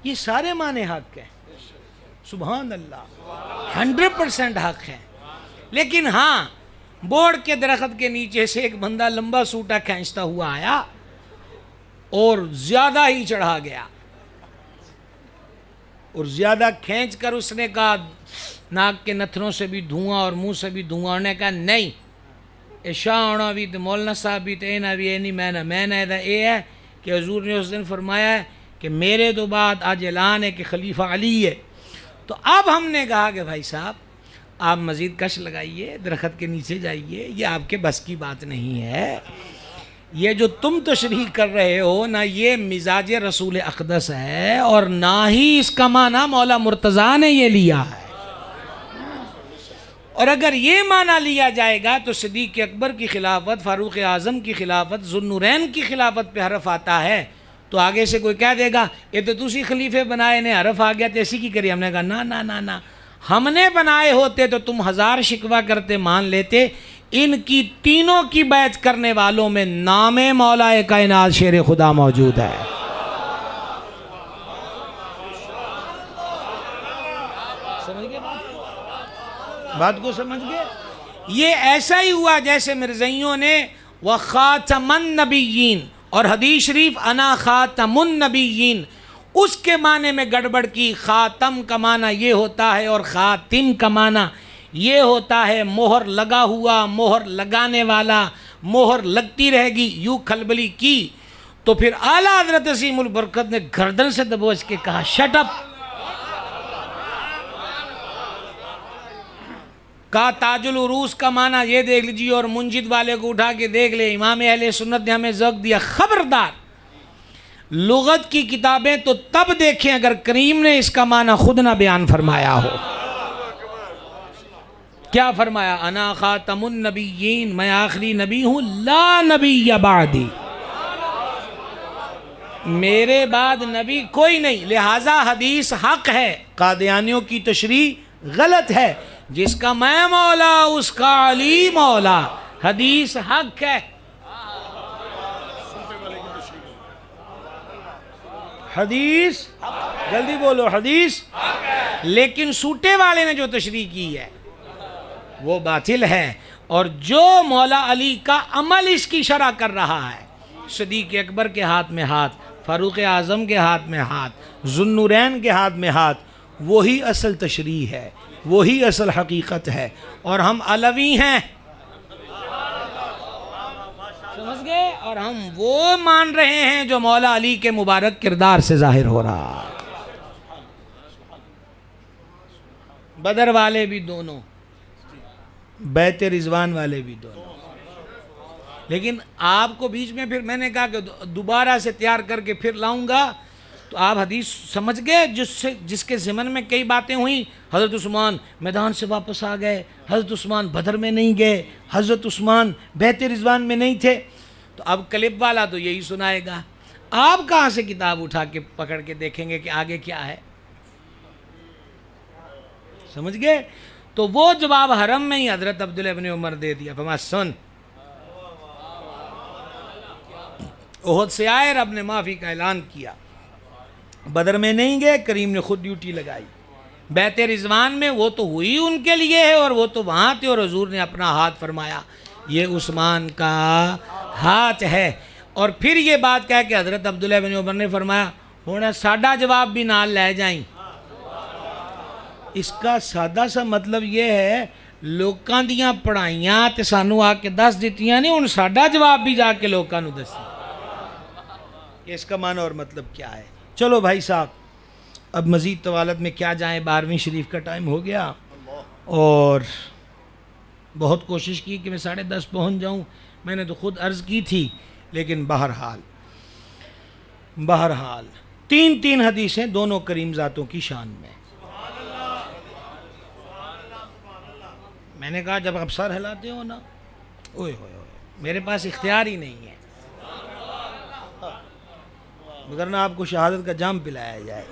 یہ سارے معنی حق ہیں، سبحان اللہ، 100% حق ہیں. لیکن ہاں، بورڈ کے درخت کے نیچے سے ایک بندہ لمبا سوٹا کھینچتا ہوا آیا اور زیادہ ہی چڑھا گیا، اور زیادہ کھینچ کر اس نے کہا، ناک کے نتھنوں سے بھی دھواں اور منہ سے بھی دھواں. انہوں نے کہا نہیں، اشاء ہونا بھی تو مولانا صاحب بھی تو اینا بھی اینی میں نے یہ ہے کہ حضور نے اس دن فرمایا ہے کہ میرے تو بعد آج اعلان ہے کہ خلیفہ علی ہے. تو اب ہم نے کہا کہ بھائی صاحب آپ مزید کش لگائیے، درخت کے نیچے جائیے، یہ آپ کے بس کی بات نہیں ہے. یہ جو تم تشریح کر رہے ہو نہ یہ مزاج رسول اقدس ہے اور نہ ہی اس کا معنی مولا مرتضیٰ نے یہ لیا ہے. اور اگر یہ معنی لیا جائے گا تو صدیق اکبر کی خلافت، فاروق اعظم کی خلافت، ذوالنورین کی خلافت پہ حرف آتا ہے تو آگے سے کوئی کہہ دے گا یہ تو تسی خلیفے بنائے نے، حرف آ گیا تو ایسی کی کری. ہم نے کہا نہ، ہم نے بنائے ہوتے تو تم 1000 شکوہ کرتے مان لیتے. ان کی تینوں کی بیعت کرنے والوں میں نام مولا کائنات شیر خدا موجود ہے. سمجھ گئے بات کو سمجھ گئے؟ یہ ایسا ہی ہوا جیسے مرزائیوں نے وَخَاتَمَ النَّبِيِّينَ اور حدیث شریف انا خاتم النبیین اس کے معنی میں گڑبڑ کی. خاتم کا معنی یہ ہوتا ہے اور خاتم کا معنی یہ ہوتا ہے مہر لگا ہوا، مہر لگانے والا، مہر لگتی رہے گی. یوں کھلبلی کی تو پھر اعلیٰ حضرت عظیم البرکت نے گردن سے دبوچ کے کہا شٹ اپ. کہا تاج العروس کا معنی یہ دیکھ لیجیے اور منجد والے کو اٹھا کے دیکھ لے. امام اہل سنت نے ہمیں ذوق دیا، خبردار لغت کی کتابیں تو تب دیکھیں اگر کریم نے اس کا معنی خود نہ بیان فرمایا ہو. کیا فرمایا؟ انا خاتم النبیین، میں آخری نبی ہوں، لا نبی بعدی، میرے بعد نبی کوئی نہیں. لہٰذا حدیث حق ہے، قادیانیوں کی تشریح غلط ہے. جس کا میں مولا اس کا علی مولا، حدیث حق ہے. حدیث جلدی بولو، حدیث. لیکن سوٹے والے نے جو تشریح کی ہے وہ باطل ہے. اور جو مولا علی کا عمل اس کی شرح کر رہا ہے، صدیق اکبر کے ہاتھ میں ہاتھ، فاروق اعظم کے ہاتھ میں ہاتھ، ذوالنورین کے ہاتھ میں ہاتھ، وہی اصل تشریح ہے، وہی اصل حقیقت ہے. اور ہم علوی ہیں، سمجھ گئے؟ اور ہم وہ مان رہے ہیں جو مولا علی کے مبارک کردار سے ظاہر ہو رہا. بدر والے بھی دونوں، بیت رضوان والے بھی دونوں. لیکن آپ کو بیچ میں پھر میں نے کہا کہ دوبارہ سے تیار کر کے پھر لاؤں گا تو آپ حدیث سمجھ گئے جس کے ضمن میں کئی باتیں ہوئیں. حضرت عثمان میدان سے واپس آ گئے، حضرت عثمان بدر میں نہیں گئے، حضرت عثمان بیت رضوان میں نہیں تھے. تو اب کلپ والا تو یہی سنائے گا. آپ کہاں سے کتاب اٹھا کے پکڑ کے دیکھیں گے کہ آگے کیا ہے؟ سمجھ گئے؟ تو وہ جواب حرم میں ہی حضرت عبداللہ ابن عمر دے دیا، فرمایا سن، احد سے آئے، رب نے معافی کا اعلان کیا، بدر میں نہیں گئے، کریم نے خود ڈیوٹی لگائی، بیعت رضوان میں وہ تو ہوئی ان کے لیے ہے، اور وہ تو وہاں تھے، اور حضور نے اپنا ہاتھ فرمایا یہ عثمان کا ہاتھ ہے، اور پھر یہ بات کہہ کہ حضرت عبداللہ بن عمر نے فرمایا ہونا ساڈا جواب بھی نال لے جائیں۔ اس کا سادہ سا مطلب یہ ہے لوکاں دیاں پڑھائیاں تے سانو آ کے دس دیتیاں نہیں، ہن ساڈا جواب بھی جا کے لوکاں نو دسی۔ اس کا معنی اور مطلب کیا ہے؟ چلو بھائی صاحب، اب مزید طوالت میں کیا جائیں، 12ویں شریف کا ٹائم ہو گیا، اور بہت کوشش کی کہ میں 10:30 پہنچ جاؤں، میں نے تو خود عرض کی تھی، لیکن بہرحال تین حدیثیں دونوں کریم ذاتوں کی شان میں۔ میں نے کہا جب آپ سر ہلاتے ہو نا، اوئے ہوئے ہوئے، میرے پاس اختیار ہی نہیں ہے، مگر نہ آپ کو شہادت کا جام پلایا جائے۔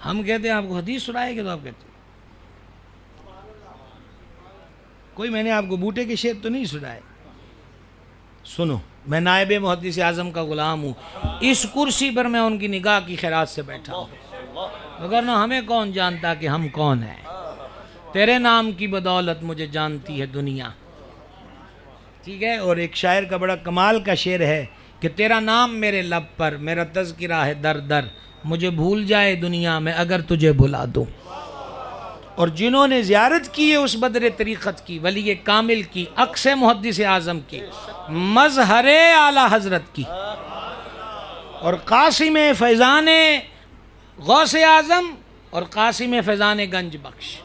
ہم کہتے ہیں آپ کو حدیث سنائے گے تو آپ کہتے ہیں کوئی، میں نے آپ کو بوٹے کے شعر تو نہیں سنائے۔ سنو، میں نائب محدث اعظم کا غلام ہوں، اس کرسی پر میں ان کی نگاہ کی خیرات سے بیٹھا ہوں، مگر نہ ہمیں کون جانتا کہ ہم کون ہیں، تیرے نام کی بدولت مجھے جانتی ہے دنیا، ٹھیک ہے۔ اور ایک شاعر کا بڑا کمال کا شعر ہے کہ تیرا نام میرے لب پر، میرا تذکرہ ہے در در، مجھے بھول جائے دنیا میں اگر تجھے بھلا دوں۔ اور جنہوں نے زیارت کی ہے اس بدر طریقت کی، ولی کامل کی، عکس محدث اعظم کی، مظہر اعلیٰ حضرت کی، اور قاسم فیضان غوث اعظم اور قاسم فیضان گنج بخش،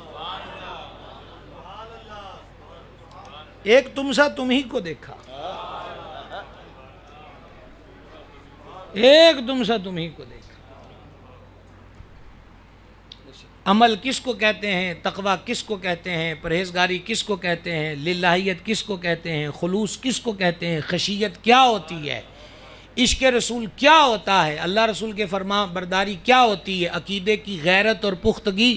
ایک تم سا تم ہی کو دیکھا، ایک تم سا تم ہی کو دیکھا۔ عمل کس کو کہتے ہیں، تقوی کس کو کہتے ہیں، پرہیزگاری کس کو کہتے ہیں، للہیت کس کو کہتے ہیں، خلوص کس کو کہتے ہیں، خشیت کیا ہوتی ہے، عشق رسول کیا ہوتا ہے، اللہ رسول کے فرما برداری کیا ہوتی ہے، عقیدے کی غیرت اور پختگی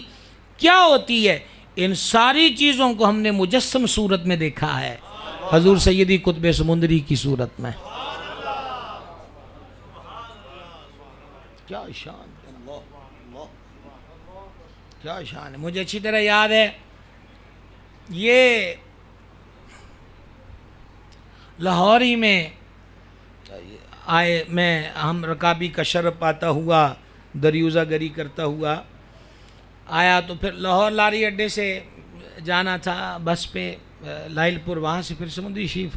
کیا ہوتی ہے، ان ساری چیزوں کو ہم نے مجسم صورت میں دیکھا ہے، حضور سیدی قطب سمندری کی صورت میں۔ کیا شان، کیا شان ہے۔ مجھے اچھی طرح یاد ہے، یہ لاہور ہی میں آئے، ہم رکابی کا شرف پاتا ہوا، دریوزہ گری کرتا ہوا آیا، تو پھر لاہور لاری اڈے سے جانا تھا بس پہ لائل پور، وہاں سے پھر سمندری شریف۔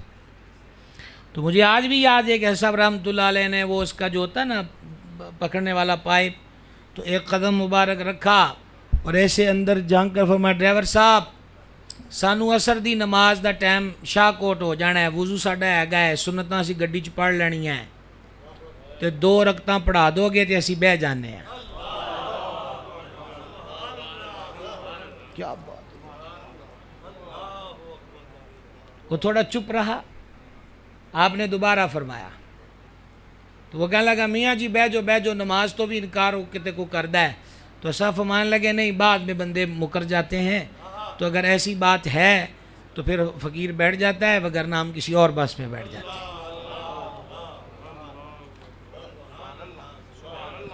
تو مجھے آج بھی یاد ہے کہ صاحب رحمۃ اللہ علیہ نے وہ اس کا جو ہوتا ہے نا پکڑنے والا پائپ، تو ایک قدم مبارک رکھا اور ایسے اندر جھانک کر فرمایا ڈرائیور صاحب سانو اثر دی نماز دا ٹائم شاہ کوٹ ہو جانا ہے، وضو ساڈا ہے گا ہے، سنتاں اسی گڈی چ پڑھ لینی ہے، تے 2 رکعتاں پڑھا دو گے تے اسی بہ جانے ہیں۔ کیا بات ہے۔ وہ تھوڑا چپ رہا، آپ نے دوبارہ فرمایا، تو وہ کہنے لگا میاں جی بہ جو نماز تو بھی انکار کتے کو کردہ ہے، تو ایسا فرمانے لگے نہیں، بعد میں بندے مکر جاتے ہیں، تو اگر ایسی بات ہے تو پھر فقیر بیٹھ جاتا ہے، وگرنہ ہم کسی اور بس میں بیٹھ جاتے ہیں۔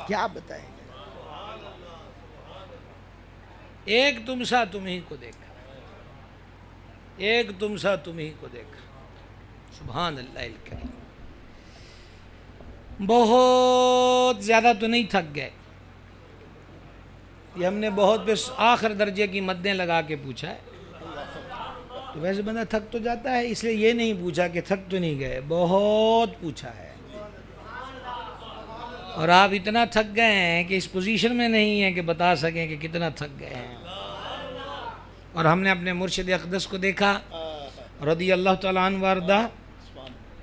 کیا بتائیں گے، ایک تم سا تم ہی کو دیکھا، ایک تم سا تم ہی کو دیکھا، سبحان اللہ الکریم۔ بہت زیادہ تو نہیں تھک گئے، یہ ہم نے بہت پہ آخر درجے کی مدیں لگا کے پوچھا ہے، تو ویسے بندہ تھک تو جاتا ہے، اس لیے یہ نہیں پوچھا کہ تھک تو نہیں گئے، بہت پوچھا ہے، اور آپ اتنا تھک گئے ہیں کہ اس پوزیشن میں نہیں ہیں کہ بتا سکیں کہ کتنا تھک گئے ہیں۔ اور ہم نے اپنے مرشد اقدس کو دیکھا رضی اللہ تعالیٰ عنہ وارضہ،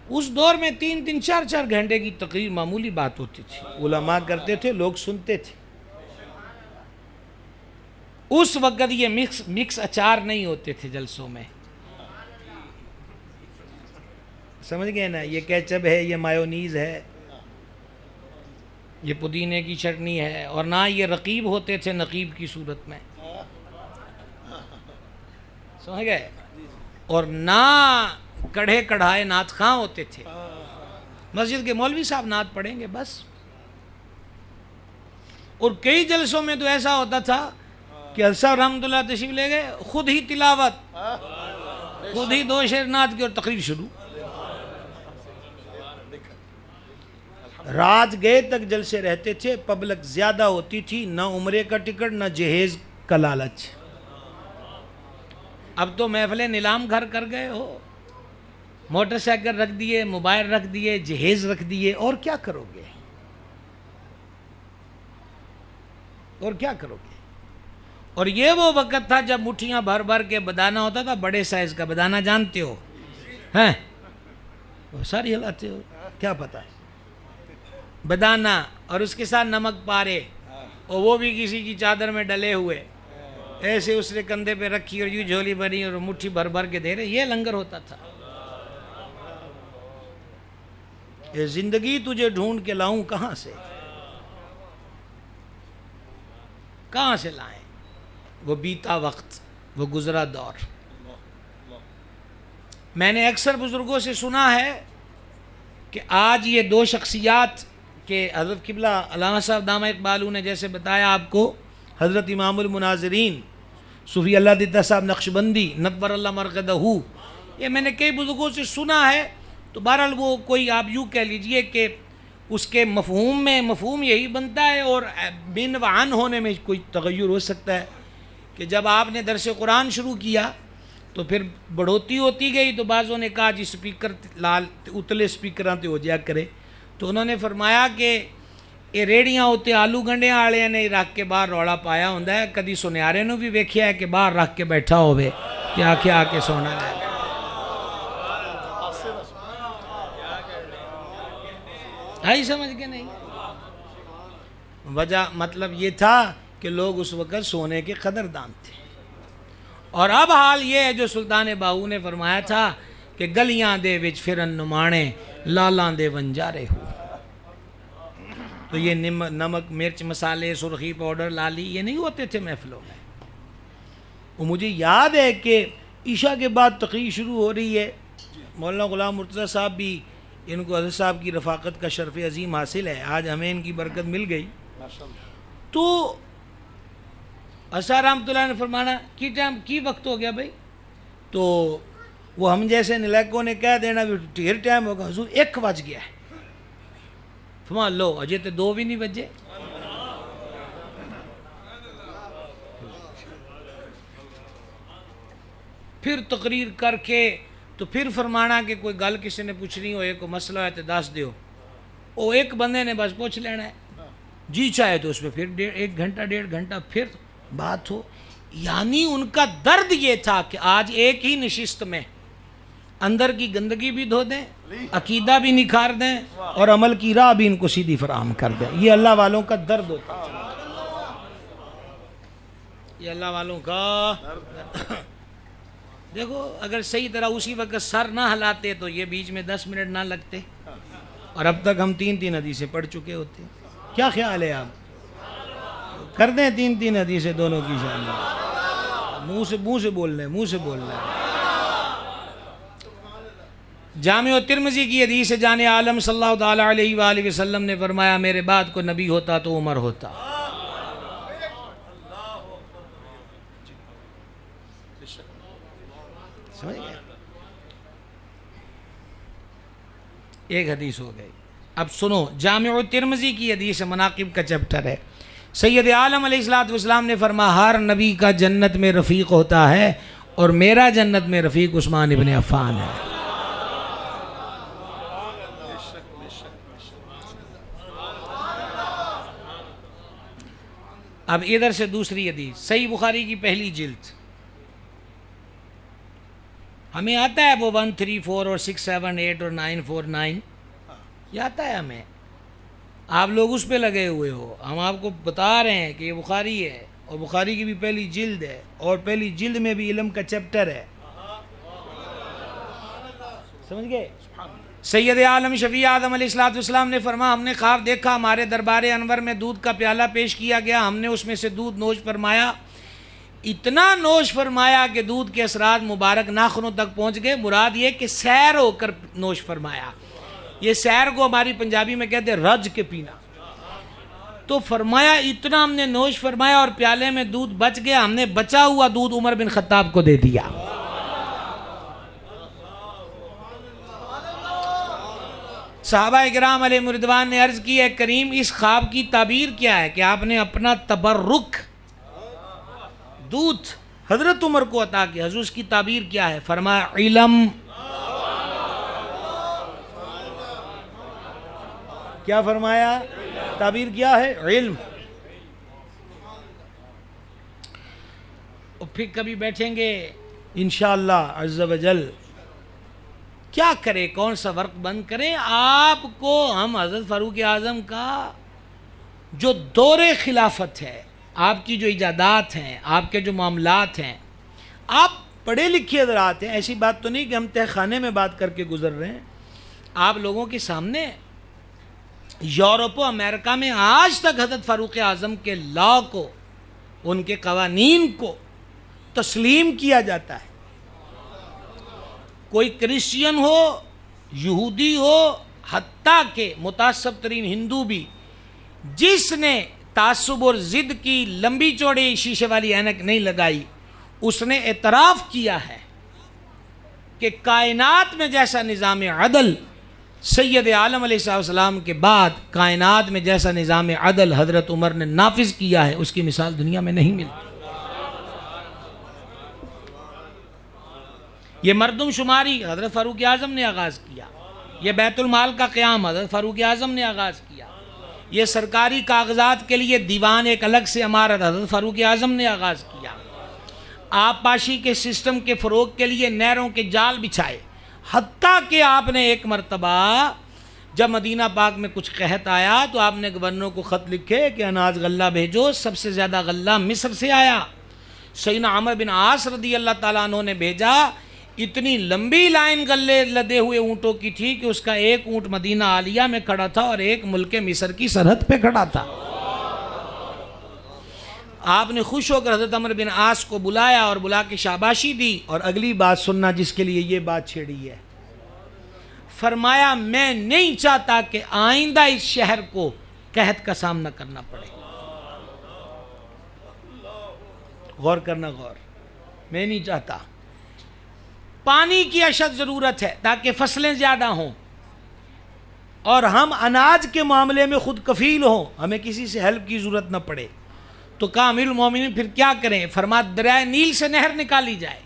اس دور میں 3-3 4-4 گھنٹے کی تقریر معمولی بات ہوتی تھی، علماء کرتے تھے، لوگ سنتے تھے۔ اس وقت یہ مکس اچار نہیں ہوتے تھے جلسوں میں، سمجھ گئے نا، یہ کیچپ ہے، یہ مایونیز ہے، یہ پودینے کی چٹنی ہے، اور نہ یہ رقیب ہوتے تھے نقیب کی صورت میں، سمجھ گئے، اور نہ کڑھے کڑھائے نعت خواں ہوتے تھے، مسجد کے مولوی صاحب نعت پڑھیں گے بس۔ اور کئی جلسوں میں تو ایسا ہوتا تھا کہ حضرت صاحب رحمۃ اللہ تشریف لے گئے، خود ہی تلاوت، خود ہی 2 شعر نعت کی اور تقریر شروع۔ رات گئے تک جلسے رہتے تھے، پبلک زیادہ ہوتی تھی، نہ عمرے کا ٹکٹ نہ جہیز کا لالچ۔ اب تو محفلیں نیلام گھر کر گئے ہو، موٹر سائیکل رکھ دیے، موبائل رکھ دیے، جہیز رکھ دیے، اور کیا کرو گے؟ اور کیا کرو گے؟ اور یہ وہ وقت تھا جب مٹھیاں بھر بھر کے بدانہ ہوتا تھا، بڑے سائز کا بدانہ جانتے ہو ہیں، وہ ساری ہلاتے ہو، کیا پتہ، بدانہ اور اس کے ساتھ نمک پارے، اور وہ بھی کسی کی چادر میں ڈلے ہوئے، ایسے اس نے کندھے پہ رکھی اور یوں جھولی بنی اور مٹھی بھر بھر کے دے رہے، یہ لنگر ہوتا تھا۔ یہ زندگی تجھے ڈھونڈ کے لاؤں کہاں سے، کہاں سے لائیں؟ وہ بیتا وقت، وہ گزرا دور۔ میں نے اکثر بزرگوں سے سنا ہے کہ آج یہ 2 شخصیات کہ حضرت قبلہ علامہ صاحب دامہ اقبالو نے جیسے بتایا آپ کو، حضرت امام المناظرین صوفی اللہ دیدہ صاحب نقشبندی نور اللہ مرقدہ، یہ میں نے کئی بزرگوں سے سنا ہے، تو بہرحال وہ کوئی آپ یوں کہہ لیجئے کہ اس کے مفہوم میں مفہوم یہی بنتا ہے، اور بن و عن ہونے میں کوئی تغیر ہو سکتا ہے کہ جب آپ نے درس قرآن شروع کیا تو پھر بڑھوتی ہوتی گئی، تو بعضوں نے کہا جی سپیکر لال اتلے سپیکراں تے ہو جایا کرے، تو انہوں نے فرمایا کہ یہ ریڑیاں ہوتے آلو گنڈیاں والے نے رکھ کے باہر روڑا پایا ہوندا ہے، کدی سنیارے نو بھی ویکھیا ہے کہ باہر رکھ کے بیٹھا ہوئے کہ آ کے سونا لے گا۔ آئی سمجھ کے نہیں؟ وجہ مطلب یہ تھا کہ لوگ اس وقت سونے کے قدردان تھے، اور اب حال یہ ہے جو سلطان باہو نے فرمایا تھا کہ گلیاں دے وچ پھرن نمانے لالاں دے ونجارے ہو۔ تو یہ نمک مرچ مسالے سرخی پاؤڈر لالی یہ نہیں ہوتے تھے محفلوں میں۔ وہ مجھے یاد ہے کہ عشاء کے بعد تقریر شروع ہو رہی ہے، مولانا غلام مرتضیٰ صاحب بھی، ان کو حضرت صاحب کی رفاقت کا شرف عظیم حاصل ہے، آج ہمیں ان کی برکت مل گئی۔ تو اسا رحمۃ اللہ نے فرمانا کی وقت ہو گیا بھائی، تو وہ ہم جیسے نلیکوں نے کہہ دینا بھی ڈھیر ٹائم ہوگا، حضور 1 بج گیا ہے، فرما لو اجے تو 2 بھی نہیں بجے۔ پھر تقریر کر کے تو پھر فرمانا کہ کوئی گل کسی نے پوچھنی ہوئے، کوئی مسئلہ ہے تو دس دیو، وہ ایک بندے نے بس پوچھ لینا ہے، جی چاہے تو اس پہ پھر 1 گھنٹہ 1.5 گھنٹہ پھر بات ہو۔ یعنی ان کا درد یہ تھا کہ آج ایک ہی نشست میں اندر کی گندگی بھی دھو دیں، عقیدہ بھی نکھار دیں، اور عمل کی راہ بھی ان کو سیدھی فراہم کر دیں۔ یہ اللہ والوں کا درد ہوتا ہے، یہ اللہ والوں کا دیکھو اگر صحیح طرح اسی وقت سر نہ ہلاتے تو یہ بیچ میں 10 منٹ نہ لگتے، اور اب تک ہم 3 حدیثیں پڑھ چکے ہوتے۔ کیا خیال ہے آپ؟ کر دیں 3 حدیثیں دونوں کی شان میں، منہ سے بول رہے ہیں۔ جامع ترمذی کی حدیث ہے، جان عالم صلی اللہ تعالیٰ علیہ وآلہ وسلم نے فرمایا میرے بعد کوئی نبی ہوتا تو عمر ہوتا۔ سمجھ گئے؟ ایک حدیث ہو گئی۔ اب سنو، جامع ترمذی کی حدیث مناقب کا چیپٹر ہے، سید عالم علیہ السلام نے فرمایا ہر نبی کا جنت میں رفیق ہوتا ہے، اور میرا جنت میں رفیق عثمان ابن عفان ہے۔ اب ادھر سے دوسری حدیث، صحیح بخاری کی پہلی جلد، ہمیں آتا ہے وہ 1 3 4 اور 6 7 8 اور 9 4 9، یہ آتا ہے ہمیں، آپ لوگ اس پہ لگے ہوئے ہو، ہم آپ کو بتا رہے ہیں کہ یہ بخاری ہے، اور بخاری کی بھی پہلی جلد ہے، اور پہلی جلد میں بھی علم کا چیپٹر ہے، سمجھ گئے؟ سید عالم شفیع آدم علیہ الصلوۃ والسلام نے فرمایا ہم نے خواب دیکھا ہمارے دربار انور میں دودھ کا پیالہ پیش کیا گیا، ہم نے اس میں سے دودھ نوش فرمایا، اتنا نوش فرمایا کہ دودھ کے اثرات مبارک ناخنوں تک پہنچ گئے۔ مراد یہ کہ سیر ہو کر نوش فرمایا، یہ سیر کو ہماری پنجابی میں کہتے ہیں رج کے پینا۔ تو فرمایا اتنا ہم نے نوش فرمایا اور پیالے میں دودھ بچ گیا، ہم نے بچا ہوا دودھ عمر بن خطاب کو دے دیا۔ صحابہ اکرام علیہ رضوان نے عرض کی ہے کریم اس خواب کی تعبیر کیا ہے کہ آپ نے اپنا تبرک دودھ حضرت عمر کو عطا کیا، حضور اس کی تعبیر کیا ہے؟ فرمایا علم۔ کیا فرمایا؟ تعبیر کیا ہے؟ علم۔ اور پھر کبھی بیٹھیں گے انشاءاللہ عز و جل، کیا کرے کون سا ورق بند کرے؟ آپ کو ہم حضرت فاروق اعظم کا جو دور خلافت ہے، آپ کی جو ایجادات ہیں، آپ کے جو معاملات ہیں، آپ پڑھے لکھے حضرات ہیں، ایسی بات تو نہیں کہ ہم تہ خانے میں بات کر کے گزر رہے ہیں، آپ لوگوں کے سامنے یورپ و امریکہ میں آج تک حضرت فاروق اعظم کے لا کو، ان کے قوانین کو تسلیم کیا جاتا ہے۔ کوئی کرسچین ہو، یہودی ہو، حتیٰ کہ متعصب ترین ہندو بھی، جس نے تعصب اور ضد کی لمبی چوڑی شیشے والی اینک نہیں لگائی، اس نے اعتراف کیا ہے کہ کائنات میں جیسا نظام عدل سید عالم علیہ السلام کے بعد کائنات میں جیسا نظام عدل حضرت عمر نے نافذ کیا ہے، اس کی مثال دنیا میں نہیں ملتی۔ یہ مردم شماری حضرت فاروق اعظم نے آغاز کیا، یہ بیت المال کا قیام حضرت فاروق اعظم نے آغاز کیا، یہ سرکاری کاغذات کے لیے دیوان ایک الگ سے عمارت حضرت فاروق اعظم نے آغاز کیا، آبپاشی کے سسٹم کے فروغ کے لیے نہروں کے جال بچھائے، حتیٰ کہ آپ نے ایک مرتبہ جب مدینہ پاک میں کچھ قحط آیا تو آپ نے گورنر کو خط لکھے کہ اناج غلہ بھیجو، سب سے زیادہ غلہ مصر سے آیا۔ سیدنا عمر بن عاص رضی اللہ تعالیٰ عنہ نے بھیجا، اتنی لمبی لائن غلے لدے ہوئے اونٹوں کی تھی کہ اس کا ایک اونٹ مدینہ عالیہ میں کھڑا تھا اور ایک ملک مصر کی سرحد پہ کھڑا تھا۔ آپ نے خوش ہو کر حضرت عمر بن عاص کو بلایا اور بلا کے شاباشی دی، اور اگلی بات سننا جس کے لیے یہ بات چھیڑی ہے، فرمایا میں نہیں چاہتا کہ آئندہ اس شہر کو قحط کا سامنا کرنا پڑے۔ غور کرنا غور، میں نہیں چاہتا، پانی کی اشد ضرورت ہے تاکہ فصلیں زیادہ ہوں اور ہم اناج کے معاملے میں خود کفیل ہوں، ہمیں کسی سے ہیلپ کی ضرورت نہ پڑے۔ تو کہا امیر المومنین پھر کیا کریں؟ فرمایا دریائے نیل سے نہر نکالی جائے۔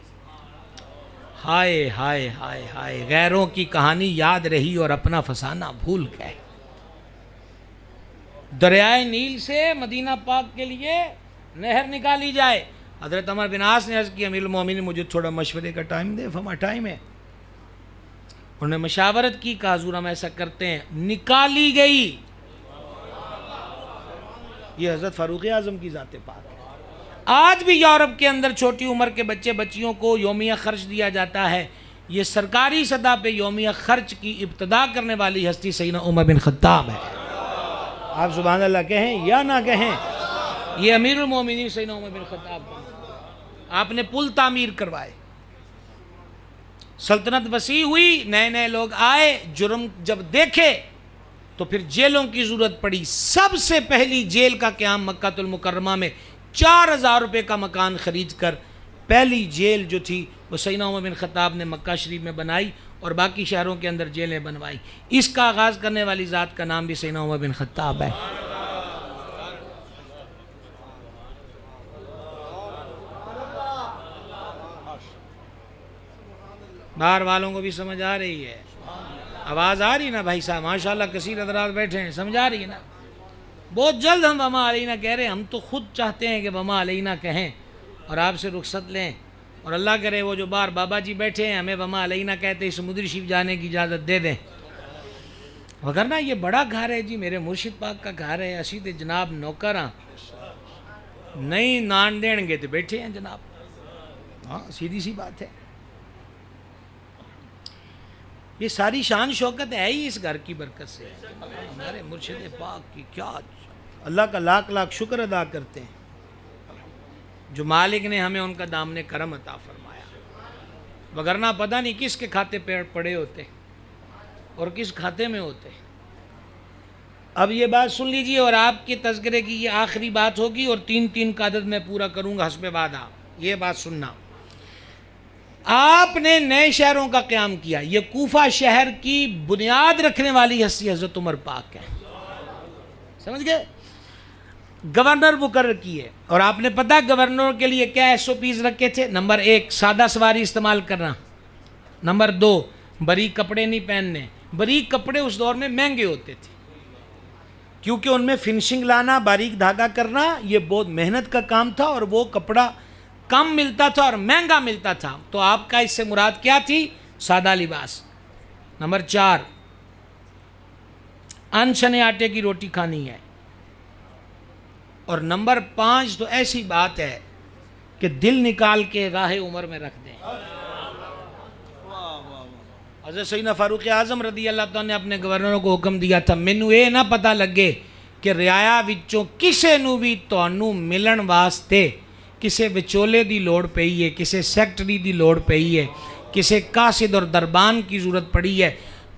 ہائے ہائے ہائے ہائے، غیروں کی کہانی یاد رہی اور اپنا فسانہ بھول گئے۔ دریائے نیل سے مدینہ پاک کے لیے نہر نکالی جائے۔ حضرت عمر بن عاص نے عرض کی امیر المومنین مجھے تھوڑا مشورے کا ٹائم دے۔ فرمایا ٹائم ہے۔ انہوں نے مشاورت کی، کہا حضور ہم ایسا کرتے ہیں، نکالی گئی۔ یہ حضرت فاروق اعظم کی ذات پاک ہے۔ آج بھی یورپ کے اندر چھوٹی عمر کے بچے بچیوں کو یومیہ خرچ دیا جاتا ہے۔ یہ سرکاری سطح پہ یومیہ خرچ کی ابتدا کرنے والی ہستی سیدنا عمر بن خطاب ہے۔ آپ سبحان اللہ کہیں یا نہ کہیں، یہ امیر المومنین سیدنا عمر بن خطاب ہے۔ آپ نے پل تعمیر کروائے، سلطنت وسیع ہوئی، نئے نئے لوگ آئے، جرم جب دیکھے تو پھر جیلوں کی ضرورت پڑی۔ سب سے پہلی جیل کا قیام مکہ المکرمہ میں 4000 روپے کا مکان خرید کر پہلی جیل جو تھی وہ سیدنا عمر بن خطاب نے مکہ شریف میں بنائی، اور باقی شہروں کے اندر جیلیں بنوائی۔ اس کا آغاز کرنے والی ذات کا نام بھی سیدنا عمر بن خطاب ہے۔ باہر والوں کو بھی سمجھ آ رہی ہے؟ آواز آ رہی نا بھائی صاحب؟ ماشاءاللہ کثیر حضرات بیٹھے ہیں، سمجھ آ رہی ہے نا؟ بہت جلد ہم وما علینا کہہ رہے ہیں، ہم تو خود چاہتے ہیں کہ وما علینا کہیں اور آپ سے رخصت لیں، اور اللہ کرے وہ جو باہر بابا جی بیٹھے ہیں ہمیں وما علینا کہتے سمندری شریف جانے کی اجازت دے دیں، وگرنہ یہ بڑا گھر ہے جی، میرے مرشد پاک کا گھر ہے، اسی تے جناب نوکر ہاں، نہیں نان دین گے تو بیٹھے ہیں جناب، ہاں سیدھی سی بات ہے۔ یہ ساری شان شوکت ہے ہی اس گھر کی برکت سے، ہمارے مرشد پاک کی کیا اللہ کا لاکھ لاکھ شکر ادا کرتے ہیں جو مالک نے ہمیں ان کا دامن کرم عطا فرمایا، وگرنہ پتہ نہیں کس کے کھاتے پہ پڑے ہوتے اور کس کھاتے میں ہوتے۔ اب یہ بات سن لیجئے، اور آپ کے تذکرے کی یہ آخری بات ہوگی، اور 3 کا عدد میں پورا کروں گا حسب وعدہ۔ یہ بات سننا، آپ نے نئے شہروں کا قیام کیا، یہ کوفہ شہر کی بنیاد رکھنے والی ہستی حضرت عمر پاک ہے، سمجھ گئے؟ گورنر مقرر کیے، اور آپ نے پتہ گورنر کے لیے کیا SOPs رکھے تھے؟ نمبر 1 سادہ سواری استعمال کرنا، نمبر 2 باریک کپڑے نہیں پہننے۔ باریک کپڑے اس دور میں مہنگے ہوتے تھے، کیونکہ ان میں فنشنگ لانا، باریک دھاگا کرنا یہ بہت محنت کا کام تھا، اور وہ کپڑا کم ملتا تھا اور مہنگا ملتا تھا، تو آپ کا اس سے مراد کیا تھی؟ سادہ لباس۔ نمبر 4 انچنے آٹے کی روٹی کھانی ہے، اور نمبر 5 تو ایسی بات ہے کہ دل نکال کے راہ عمر میں رکھ دیں۔ حضرت سیدنا فاروق اعظم رضی اللہ تعالیٰ نے اپنے گورنروں کو حکم دیا تھا، مینوں یہ نہ پتہ لگے کہ رعایا وچوں کسے نو بھی تانوں ملن واسطے کسے وچولے دی لوڑ پئی ہے، کسے سیکٹری دی لوڑ پئی ہے، کسے قاصد اور دربان کی ضرورت پڑی ہے،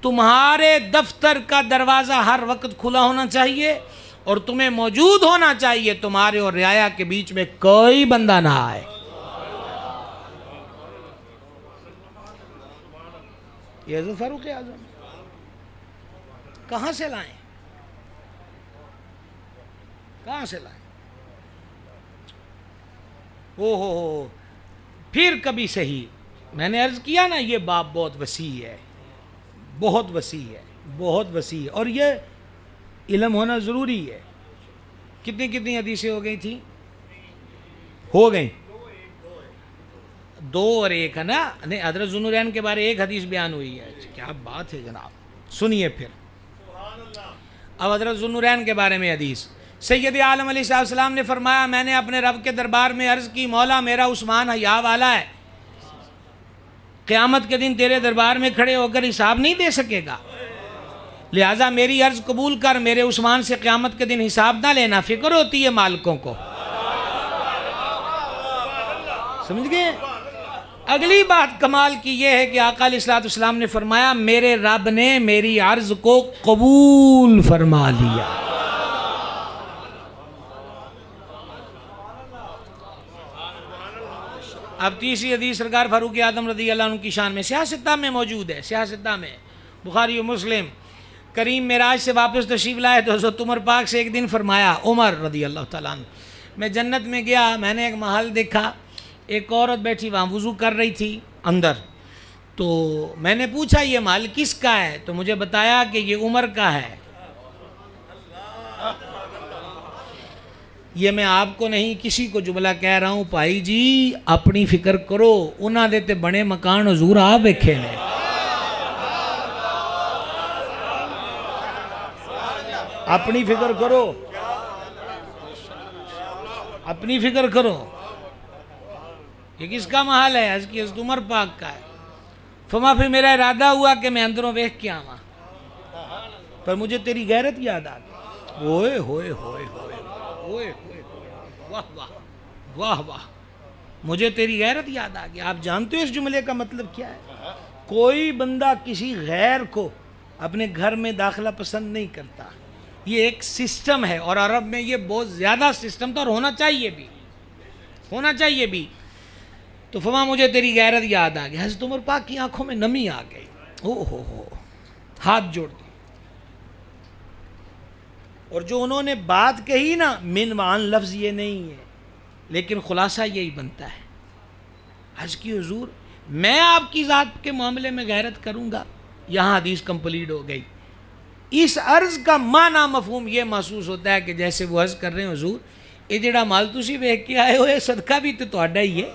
تمہارے دفتر کا دروازہ ہر وقت کھلا ہونا چاہیے، اور تمہیں موجود ہونا چاہیے، تمہارے اور رعایا کے بیچ میں کوئی بندہ نہ آئے۔ یہ حضرت فاروق اعظم کہاں سے لائیں؟ کہاں سے لائیں؟ ہو پھر کبھی صحیح، میں نے عرض کیا نا یہ باب بہت وسیع ہے، بہت وسیع ہے، بہت وسیع ہے، اور یہ علم ہونا ضروری ہے۔ کتنی حدیثیں ہو گئی تھیں؟ ہو گئیں 2 اور 1 ہے نا؟ نہیں، حضرت ذوالنورین کے بارے 1 حدیث بیان ہوئی ہے، کیا بات ہے جناب، سنیے پھر۔ اب حضرت ذوالنورین کے بارے میں حدیث، سید عالم علیہ السلام نے فرمایا، میں نے اپنے رب کے دربار میں عرض کی، مولا میرا عثمان حیا والا ہے، قیامت کے دن تیرے دربار میں کھڑے ہو کر حساب نہیں دے سکے گا، لہٰذا میری عرض قبول کر، میرے عثمان سے قیامت کے دن حساب نہ لینا، فکر ہوتی ہے مالکوں کو، سمجھ گئے؟ اگلی بات کمال کی یہ ہے کہ آقا علیہ السلام نے فرمایا، میرے رب نے میری عرض کو قبول فرما لیا۔ اب تیسری حدیث سرکار فاروق اعظم رضی اللہ عنہ کی شان میں سیاستہ میں موجود ہے، سیاستہ میں بخاری و مسلم۔ کریم معراج سے واپس تشریف لائے تو حضرت عمر پاک سے ایک دن فرمایا، عمر رضی اللہ تعالیٰ عنہ، میں جنت میں گیا، میں نے ایک محل دیکھا، ایک عورت بیٹھی وہاں وضو کر رہی تھی اندر، تو میں نے پوچھا یہ محل کس کا ہے؟ تو مجھے بتایا کہ یہ عمر کا ہے۔ یہ میں آپ کو نہیں کسی کو جملہ کہہ رہا ہوں، بھائی جی اپنی فکر کرو، انہاں دے تے بڑے مکان حضور آپ ویکھے نے، اپنی فکر کرو، اپنی فکر کرو، یہ کس کا محل ہے؟ حضرت عمر پاک کا ہے۔ فرمایا پھر میرا ارادہ ہوا کہ میں اندروں ویکھ کے آواں، پر مجھے تیری غیرت یاد آ گئی۔ ہوئے ہوئے ہوئے ہوئے ہوئے ہوئے، واہ واہ واہ واہ، مجھے تیری غیرت یاد آ گئی۔ آپ جانتے ہو اس جملے کا مطلب کیا ہے؟ کوئی بندہ کسی غیر کو اپنے گھر میں داخلہ پسند نہیں کرتا، یہ ایک سسٹم ہے، اور عرب میں یہ بہت زیادہ سسٹم تھا، اور ہونا چاہیے بھی، ہونا چاہیے بھی۔ تو فرمایا مجھے تیری غیرت یاد آ گئی۔ حضرت عمر پاک کی آنکھوں میں نمی آ گئی، ہو ہاتھ جوڑ دی، اور جو انہوں نے بات کہی نا، من وعن لفظ یہ نہیں ہے، لیکن خلاصہ یہی بنتا ہے۔ عرض کی حضور میں آپ کی ذات کے معاملے میں غیرت کروں گا؟ یہاں حدیث کمپلیٹ ہو گئی۔ اس عرض کا معنی مفہوم یہ محسوس ہوتا ہے کہ جیسے وہ عرض کر رہے ہیں، حضور یہ جڑا مال تسی ویکھ کے آئے ہوئے صدقہ بھی تو تہاڈا ہی ہے،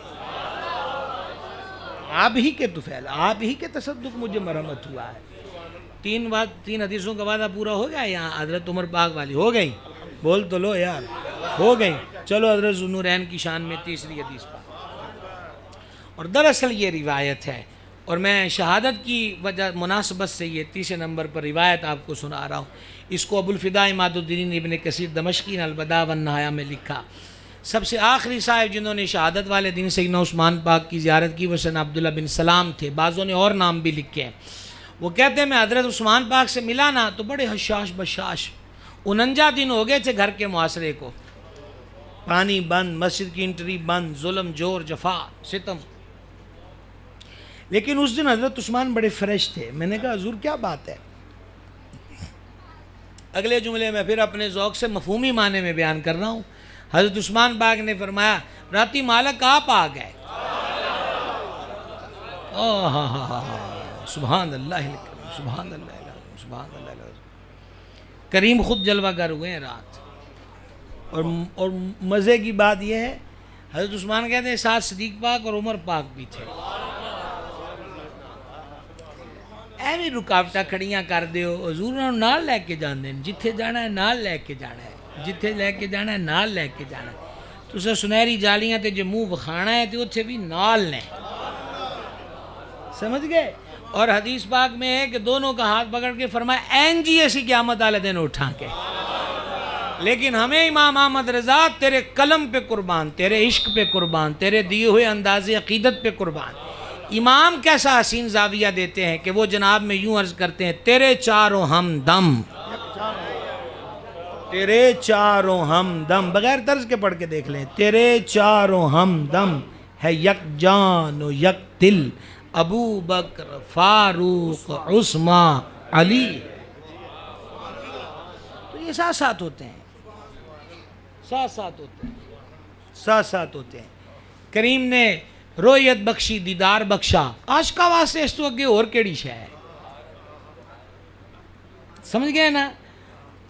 آپ ہی کے طفیل، آپ ہی کے تصدق مجھے مرحمت ہوا ہے۔ 3 حدیثوں کا وعدہ پورا ہو گیا، یہاں حضرت عمر پاک والی ہو گئی، بول تو لو یار، ہو گئی۔ چلو حضرت ذوالنورین کی شان میں تیسری حدیث پاک، اور دراصل یہ روایت ہے اور میں شہادت کی وجہ مناسبت سے یہ تیسرے نمبر پر روایت آپ کو سنا رہا ہوں۔ اس کو ابو الفداء عماد الدین ابن کثیر دمشقی نے البداء والنہایہ میں لکھا۔ سب سے آخری صاحب جنہوں نے شہادت والے دن سیدنا عثمان پاک کی زیارت کی وہ سیدنا عبداللہ بن سلام تھے، بعضوں نے اور نام بھی لکھے ہیں۔ وہ کہتے ہیں میں حضرت عثمان پاک سے ملا نا تو بڑے حشاش بشاش، 49 دن ہو گئے تھے گھر کے معاشرے کو، پانی بند، مسجد کی انٹری بند، ظلم جور جفا ستم، لیکن اس دن حضرت عثمان بڑے فریش تھے۔ میں نے کہا حضور کیا بات ہے؟ اگلے جملے میں پھر اپنے ذوق سے مفہومی معنی میں بیان کر رہا ہوں۔ حضرت عثمان پاک نے فرمایا راتی مالک آپ آ گئے۔ سبحان اللہ سبحان اللہ سبحان اللہ، کریم خود جلوہ گر ہوئے ہیں رات۔ اور مزے کی بات یہ ہے حضرت عثمان کہتے ہیں ساتھ صدیق پاک اور عمر پاک بھی تھے۔ ایویں رکاوٹاں کھڑیاں کر دیو، حضور انہوں نال لے کے جاندے ہیں، جتھے جانا ہے نال لے کے جانا ہے، جتھے لے کے جانا ہے نال لے کے جانا ہے۔ تو اسے سنہری جالیاں تے جو منہ وکھانا ہے تو اتھے بھی نال نے، سمجھ گئے؟ اور حدیث پاک میں ہے کہ دونوں کا ہاتھ پکڑ کے فرمایا این جی ایسی قیامت والے دن اٹھا کے، لیکن ہمیں امام احمد رضا تیرے قلم پہ قربان، تیرے عشق پہ قربان، تیرے دیے ہوئے انداز عقیدت پہ قربان۔ امام کیسا حسین زاویہ دیتے ہیں کہ وہ جناب میں یوں عرض کرتے ہیں تیرے چاروں ہم دم، تیرے چاروں ہم دم، بغیر طرز کے پڑھ کے دیکھ لیں، تیرے چاروں ہم دم ہے یک جان و یک دل، ابو بکر فاروق عثمان علی۔ تو یہ ساتھ ساتھ ہوتے ہیں، ساتھ ساتھ ہوتے ہیں، ساتھ ساتھ ہوتے ہیں۔ کریم نے رویت بخشی، دیدار بخشا، عاشقاں واسطے اس تو اگے اور کیڑی شے ہے، سمجھ گئے نا؟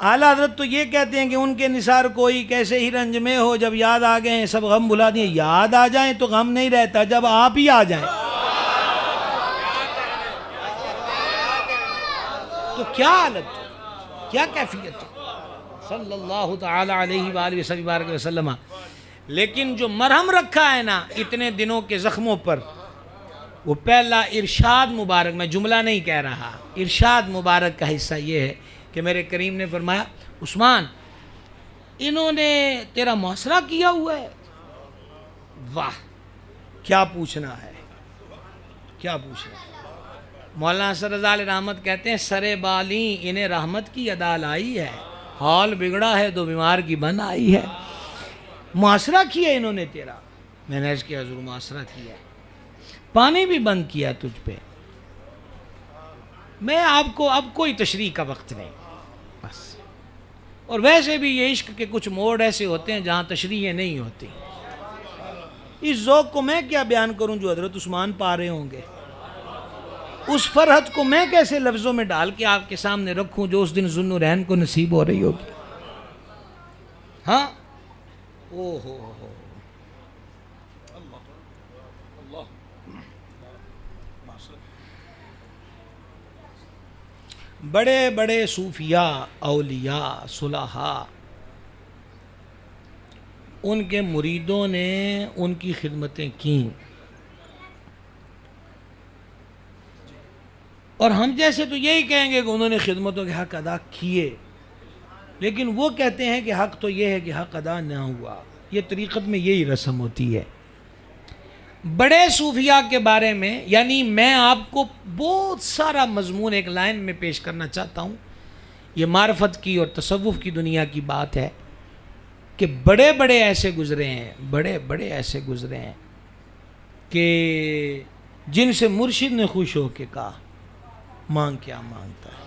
اعلیٰ حضرت تو یہ کہتے ہیں کہ ان کے نثار کوئی کیسے ہی رنج میں ہو، جب یاد آ گئے ہیں سب غم بھلا دیے۔ یاد آ جائیں تو غم نہیں رہتا، جب آپ ہی آ جائیں تو کیا حالت ہے، کیا کیفیت ہے، صلی اللہ تعالی علیہ وآلہ وسلم۔ لیکن جو مرہم رکھا ہے نا اتنے دنوں کے زخموں پر، وہ پہلا ارشاد مبارک، میں جملہ نہیں کہہ رہا، ارشاد مبارک کا حصہ یہ ہے کہ میرے کریم نے فرمایا عثمان انہوں نے تیرا محاصرہ کیا ہوا ہے۔ واہ کیا پوچھنا ہے، کیا پوچھنا ہے۔ مولانا اثر رضا علیہ رحمت کہتے ہیں سرے بالیں انہیں رحمت کی ادا لائی ہے، حال بگڑا ہے تو بیمار کی بن آئی ہے۔ معاشرہ کیا انہوں نے تیرا، میں نے عرض کیا حضور معاشرہ کیا، پانی بھی بند کیا تجھ پہ۔ میں آپ کو اب کوئی تشریح کا وقت نہیں بس، اور ویسے بھی یہ عشق کے کچھ موڑ ایسے ہوتے ہیں جہاں تشریحیں نہیں ہوتی۔ اس ذوق کو میں کیا بیان کروں جو حضرت عثمان پا رہے ہوں گے، اس فرحت کو میں کیسے لفظوں میں ڈال کے آپ کے سامنے رکھوں جو اس دن ذوالنورین کو نصیب ہو رہی ہوگی۔ ہاں او ہو بڑے بڑے صوفیاء، اولیاء، صلحاء، ان کے مریدوں نے ان کی خدمتیں کیں، اور ہم جیسے تو یہی کہیں گے کہ انہوں نے خدمتوں کے حق ادا کیے، لیکن وہ کہتے ہیں کہ حق تو یہ ہے کہ حق ادا نہ ہوا۔ یہ طریقت میں یہی رسم ہوتی ہے۔ بڑے صوفیاء کے بارے میں یعنی میں آپ کو بہت سارا مضمون ایک لائن میں پیش کرنا چاہتا ہوں، یہ معرفت کی اور تصوف کی دنیا کی بات ہے کہ بڑے بڑے ایسے گزرے ہیں، بڑے بڑے ایسے گزرے ہیں کہ جن سے مرشد نے خوش ہو کے کہا مانگ کیا مانگتا ہے۔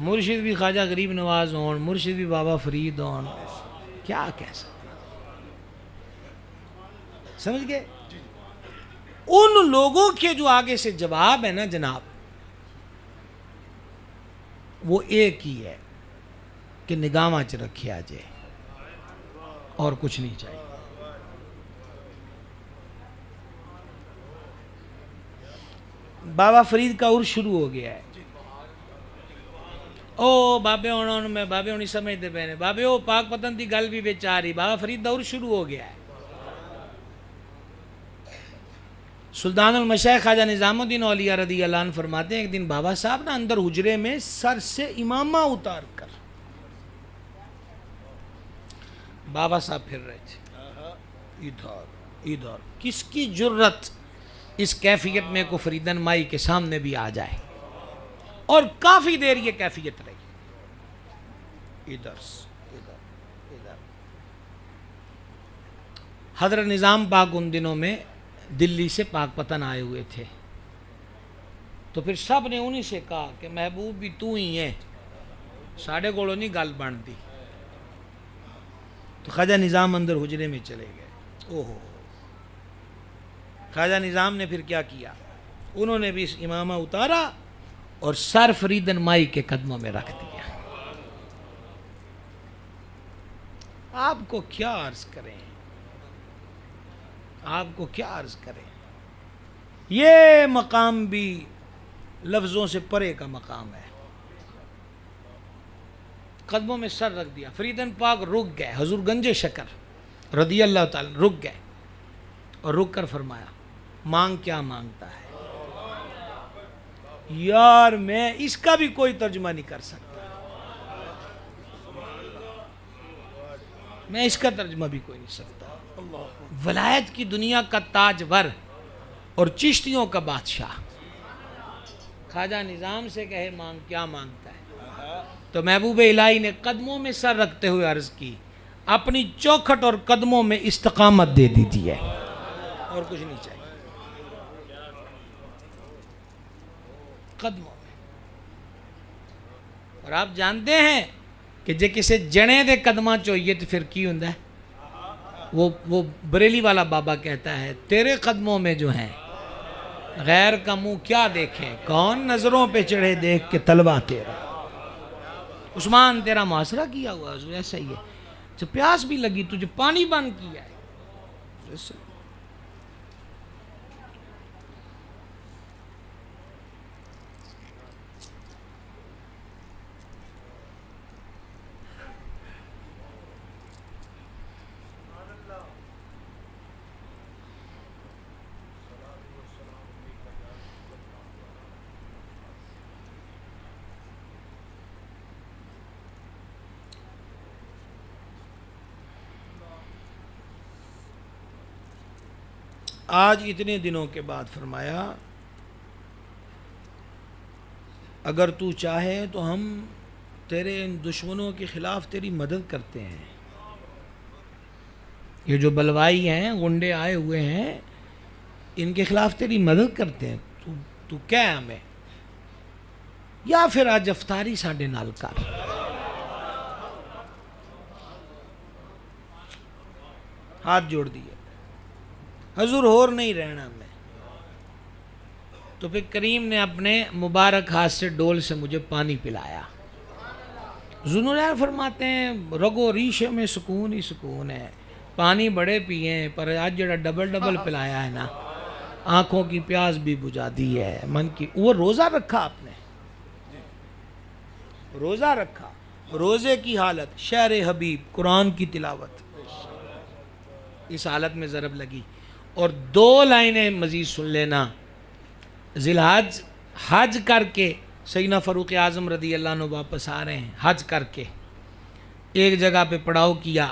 مرشد بھی خواجہ غریب نواز ہون، مرشد بھی بابا فرید ہون، کیا کہہ سکتے، سمجھ گئے؟ ان لوگوں کے جو آگے سے جواب ہے نا جناب، وہ ایک ہی ہے کہ نگاہ چ رکھے آ جائے اور کچھ نہیں چاہیے۔ بابا فرید کا عرس شروع ہو گیا ہے۔ او بابے ہون میں بابے ہونی سمجھتے پے نے، بابے او پاک پتن دی گل بھی بیچ آ رہی، بابا فرید دا عرس شروع ہو گیا ہے۔ سلطان المشائخ خواجہ نظام الدین اولیاء رضی اللہ عنہ فرماتے ہیں ایک دن بابا صاحب نا اندر حجرے میں سر سے امامہ اتار کر بابا صاحب پھر رہے تھے ادھر ادھر. کس کی جرت اس کیفیت میں کفریدن مائی کے سامنے بھی آ جائے, اور کافی دیر یہ کیفیت رہی ادھر ادھر. حضرت نظام پاک ان دنوں میں دلی سے پاک پتن آئے ہوئے تھے, تو پھر سب نے انہی سے کہا کہ محبوب بھی تو ہی ہے, ساڑھے گوڑوں نہیں گل بن دی. تو خواجہ نظام اندر حجرے میں چلے گئے. اوہو, خواجہ نظام نے پھر کیا کیا, انہوں نے بھی اس امامہ اتارا اور سر فریدن مائی کے قدموں میں رکھ دیا. آپ کو کیا عرض کریں, آپ کو کیا عرض کریں, یہ مقام بھی لفظوں سے پرے کا مقام ہے. قدموں میں سر رکھ دیا, فریدن پاک رک گئے, حضور گنج شکر رضی اللہ تعالی رک گئے اور رک کر فرمایا مانگ کیا مانگتا ہے. یار میں اس کا بھی کوئی ترجمہ نہیں کر سکتا, میں اس کا ترجمہ بھی کوئی نہیں سکتا. ولایت کی دنیا کا تاجور اور چشتیوں کا بادشاہ خواجہ نظام سے کہے مانگ کیا مانگتا ہے, تو محبوب الہی نے قدموں میں سر رکھتے ہوئے عرض کی اپنی چوکھٹ اور قدموں میں استقامت دے دیجیے, اور کچھ نہیں چاہیے. قدموں میں. اور آپ جانتے ہیں کہ جے کسے جنے دے قدمہ چاہیے تو پھر کی ہوندہ ہے, وہ بریلی والا بابا کہتا ہے تیرے قدموں میں جو ہیں غیر کا منہ کیا دیکھیں, کون نظروں پہ چڑھے دیکھ کے طلبہ تیرا. عثمان تیرا محاصرہ کیا ہوا حضور, ایسا ہی ہے. جب پیاس بھی لگی تجھے پانی بند کیا ہے, ایسا ہی. آج اتنے دنوں کے بعد فرمایا اگر تو چاہے تو ہم تیرے ان دشمنوں کے خلاف تیری مدد کرتے ہیں. یہ جو بلوائی ہیں, غنڈے آئے ہوئے ہیں, ان کے خلاف تیری مدد کرتے ہیں. تو کیا ہمیں, یا پھر آج افطاری ساڈے نال کر. ہاتھ جوڑ دیے, حضور ہور نہیں رہنا میں. تو پھر کریم نے اپنے مبارک ہاتھ سے ڈول سے مجھے پانی پلایا. ذوالنورین فرماتے ہیں رگو ریشے میں سکون ہی سکون ہے, پانی بڑے پیے ہیں پر آج جڑا ڈبل پلایا ہے نا, آنکھوں کی پیاس بھی بجھا دی ہے, من کی. وہ روزہ رکھا آپ نے, روزہ رکھا, روزے کی حالت شعر حبیب قرآن کی تلاوت, اس حالت میں ضرب لگی. اور 2 لائنیں مزید سن لینا. ذی الحج حج کر کے سیدنا فاروق اعظم رضی اللہ عنہ واپس آ رہے ہیں, حج کر کے ایک جگہ پہ پڑاؤ کیا,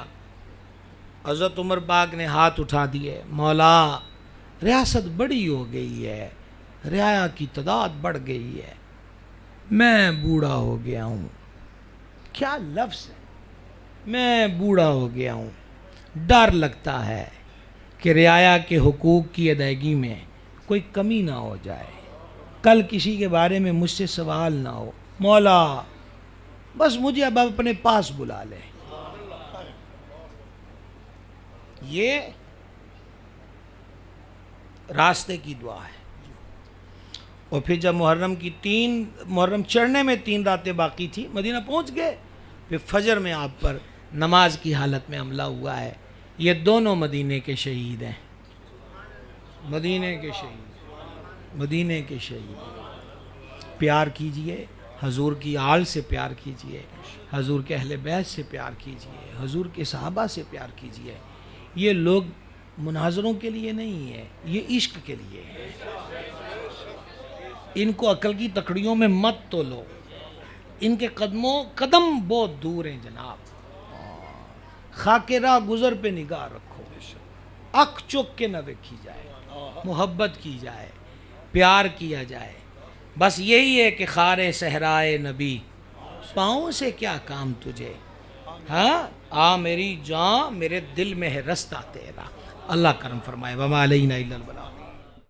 حضرت عمر پاک نے ہاتھ اٹھا دیے, مولا ریاست بڑی ہو گئی ہے, رعایا کی تعداد بڑھ گئی ہے, میں بوڑھا ہو گیا ہوں. کیا لفظ ہے, میں بوڑھا ہو گیا ہوں, ڈر لگتا ہے کہ رعایا کے حقوق کی ادائیگی میں کوئی کمی نہ ہو جائے, کل کسی کے بارے میں مجھ سے سوال نہ ہو. مولا بس مجھے اب اپنے پاس بلا لے. یہ راستے کی دعا ہے. اور پھر جب محرم چڑھنے میں 3 راتیں باقی تھی, مدینہ پہنچ گئے, پھر فجر میں آپ پر نماز کی حالت میں حملہ ہوا ہے. یہ دونوں مدینے کے شہید ہیں, مدینے کے شہید, مدینے کے شہید. پیار کیجئے حضور کی آل سے, پیار کیجئے حضور کے اہل بیت سے, پیار کیجئے حضور کے صحابہ سے, پیار کیجئے. یہ لوگ مناظروں کے لیے نہیں ہے، یہ عشق کے لیے ہے۔ ان کو عقل کی تکڑیوں میں مت تو لو، ان کے قدم بہت دور ہیں جناب۔ خاک راہ گزر پہ نگاہ رکھو، اکھ چک کے نہ دیکھی جائے، محبت کی جائے، پیار کیا جائے۔ بس یہی ہے کہ خار صحرائے نبی، پاؤں سے کیا کام تجھے، ہاں آ میری جان، میرے دل میں ہے رستہ تیرا۔ اللہ کرم فرمائے۔ وما علینا الا البلاغ۔